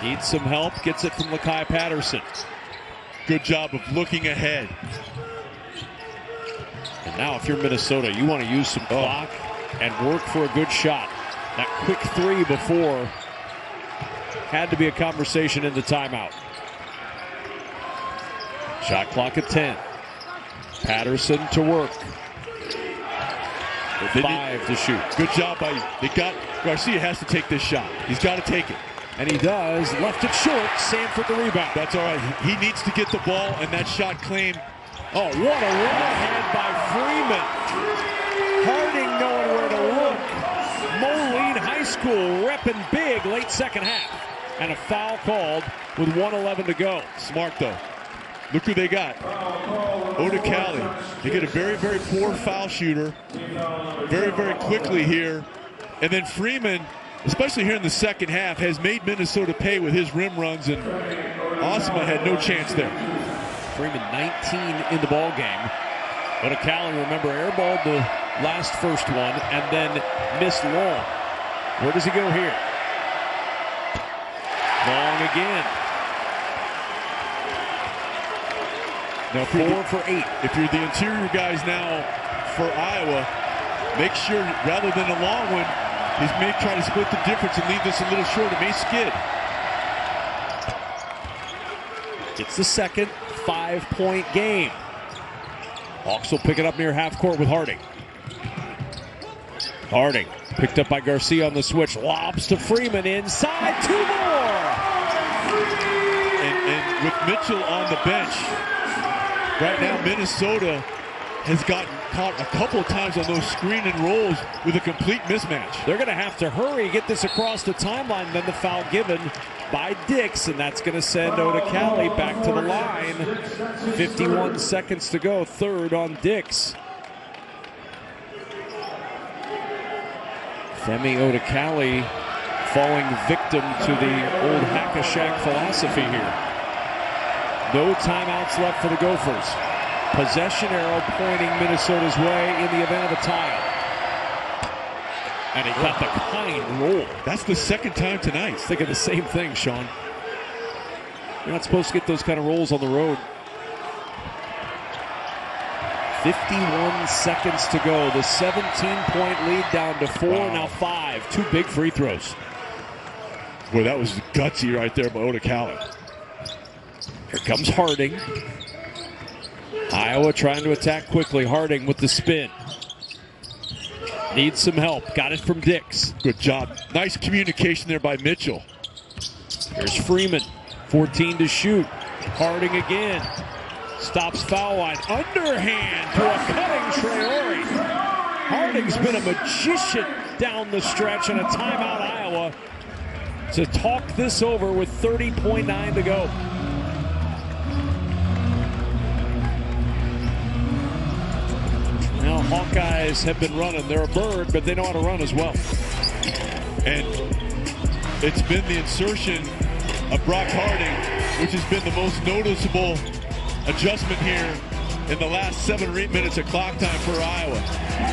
Needs some help, gets it from Lakai Patterson. Good job of looking ahead. And now if you're Minnesota, you want to use some clock and work for a good shot. That quick 3 before had to be a conversation in the timeout. Shot clock at 10. Patterson to work. With 5 to shoot. Good job by Garcia has to take this shot. He's got to take it. And he does. Left it short. Sanford the rebound. That's all right. He needs to get the ball and that shot claim. Oh, what a run ahead by Freeman. Harding knowing where to look. Moline High School repping big late second half. And a foul called with 1:11 to go. Smart though. Look who they got. Odukale. They get a very, very poor foul shooter. Very, very quickly here. And then Freeman, especially here in the second half, has made Minnesota pay with his rim runs, and Osma had no chance there. Freeman 19 in the ball game. Odukale, remember, airballed the first one and then missed long. Where does he go here? Long again. Now 4 for 8. If you're the interior guys now for Iowa, make sure rather than a long one, he may try to split the difference and leave this a little short. It may skid. It's the second 5-point game. Hawks will pick it up near half court with Harding. Harding Picked up by Garcia on the switch. Lobs to Freeman inside. 2 more. And with Mitchell on the bench, right now Minnesota has gotten caught a couple of times on those screen and rolls with a complete mismatch. They're going to have to hurry, get this across the timeline. Then the foul given by Dix, and that's going to send Odukale back to the line. 51 seconds to go, third on Dix. Femi Odukale falling victim to the old hack-a-shack philosophy here. No timeouts left for the Gophers. Possession arrow pointing Minnesota's way in the event of a tie. And he got the kind roll. That's the second time tonight. Thinking the same thing, Sean. You're not supposed to get those kind of rolls on the road. 51 seconds to go. The 17-point lead down to 4, now 5. 2 big free throws. Boy, that was gutsy right there by Odukale. Here comes Harding. Iowa trying to attack quickly. Harding with the spin. Needs some help. Got it from Dix. Good job. Nice communication there by Mitchell. Here's Freeman. 14 to shoot. Harding again. Stops foul line. Underhand to a cutting Traore. Harding's been a magician down the stretch and a timeout Iowa to talk this over with 30.9 to go. Now Hawkeyes have been running. They're a bird, but they know how to run as well. And it's been the insertion of Brock Harding, which has been the most noticeable adjustment here in the last 7 or 8 minutes of clock time for Iowa.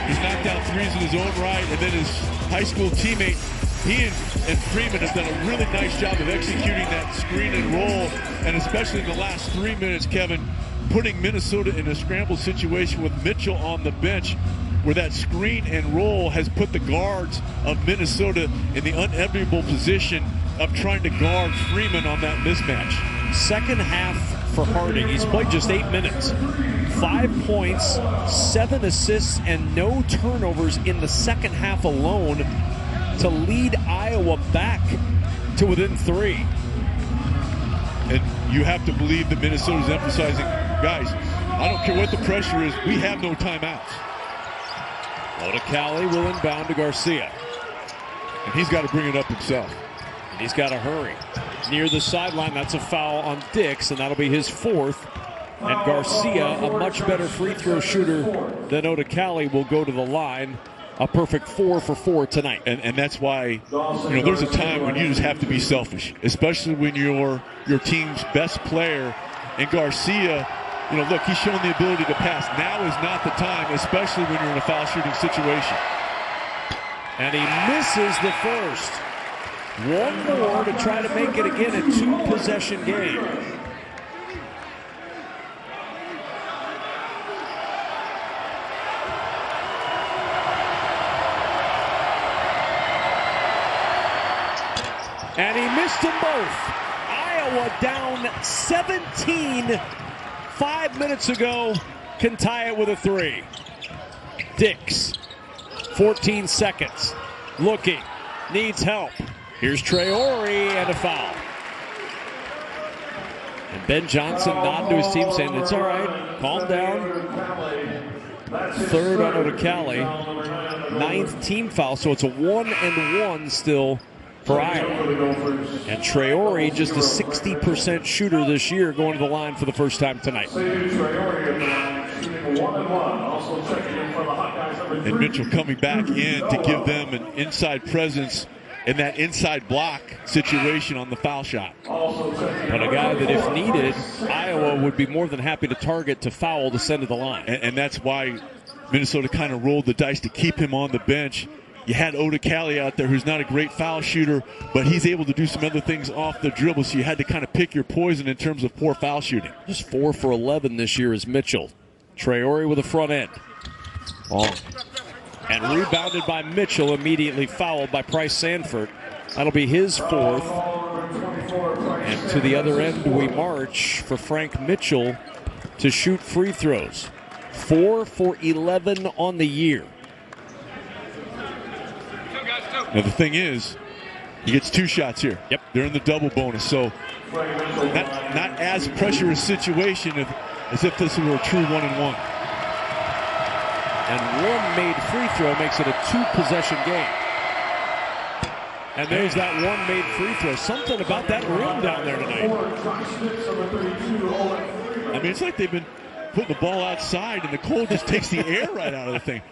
He's knocked down threes in his own right, and then his high school teammate, he and Freeman have done a really nice job of executing that screen and roll, and especially in the last 3 minutes, Kevin, putting Minnesota in a scramble situation with Mitchell on the bench, where that screen and roll has put the guards of Minnesota in the unenviable position of trying to guard Freeman on that mismatch. Second half for Harding. He's played just 8 minutes. 5 points, 7 assists, and no turnovers in the second half alone to lead Iowa back to within 3. And you have to believe that Minnesota's emphasizing, guys, I don't care what the pressure is, we have no timeouts. Odukale will inbound to Garcia. And he's got to bring it up himself. And he's got to hurry. Near the sideline, that's a foul on Dix, and that'll be his 4th. And Garcia, a much better free throw shooter than Odukale, will go to the line. A perfect 4 for 4 tonight. And that's why, there's a time when you just have to be selfish, especially when you're your team's best player. And Garcia, look, he's shown the ability to pass. Now is not the time, especially when you're in a foul shooting situation. And he misses the first. One more to try to make it again a 2-possession game. And he missed them both. Iowa down 17 5 minutes ago. Can tie it with a 3. Dix, 14 seconds. Looking, needs help. Here's Traore and a foul. And Ben Johnson nodding to his team saying, it's all right, calm down. 3rd on Odukale. 9th team foul, so it's a 1-and-1 still for Iowa. And Traore, just a 60% shooter this year, going to the line for the first time tonight. And Mitchell coming back in to give them an inside presence in that inside block situation on the foul shot. But a guy that, if needed, Iowa would be more than happy to target to foul to send to the line. And that's why Minnesota kind of rolled the dice to keep him on the bench. You had Odukale out there, who's not a great foul shooter, but he's able to do some other things off the dribble, so you had to kind of pick your poison in terms of poor foul shooting. Just 4 for 11 this year is Mitchell. Traore with a front end. Long. And rebounded by Mitchell, immediately fouled by Price Sanford. That'll be his 4th. And to the other end we march for Frank Mitchell to shoot free throws. 4 for 11 on the year. Now the thing is, he gets 2 shots here. Yep. They're in the double bonus, so not as pressurous situation as if this were a true 1-and-1. And one made free throw makes it a 2-possession game. And there's that one made free throw. Something about that rim down there tonight. I mean, it's like they've been putting the ball outside, and the cold just takes the air right out of the thing.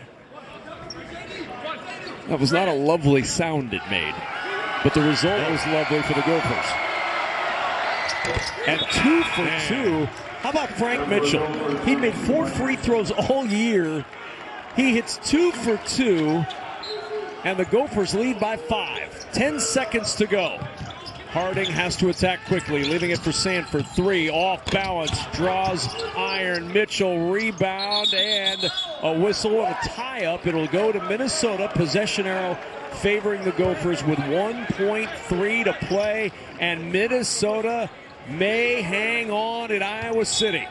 That was not a lovely sound it made, but the result was lovely for the Gophers. And 2 for 2. How about Frank Mitchell? He made 4 free throws all year. He hits 2 for 2, and the Gophers lead by 5. 10 seconds to go. Harding has to attack quickly, leaving it for Sanford. 3 off balance, draws iron. Mitchell rebound and a whistle and a tie-up. It'll go to Minnesota. Possession arrow favoring the Gophers with 1.3 to play, and Minnesota may hang on at Iowa City.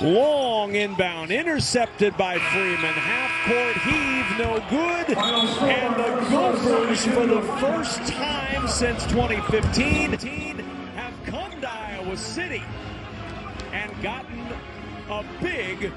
Long inbound, intercepted by Freeman. Half-court heave, no good. And the Gophers, for the first time since 2015, have come to Iowa City and gotten a big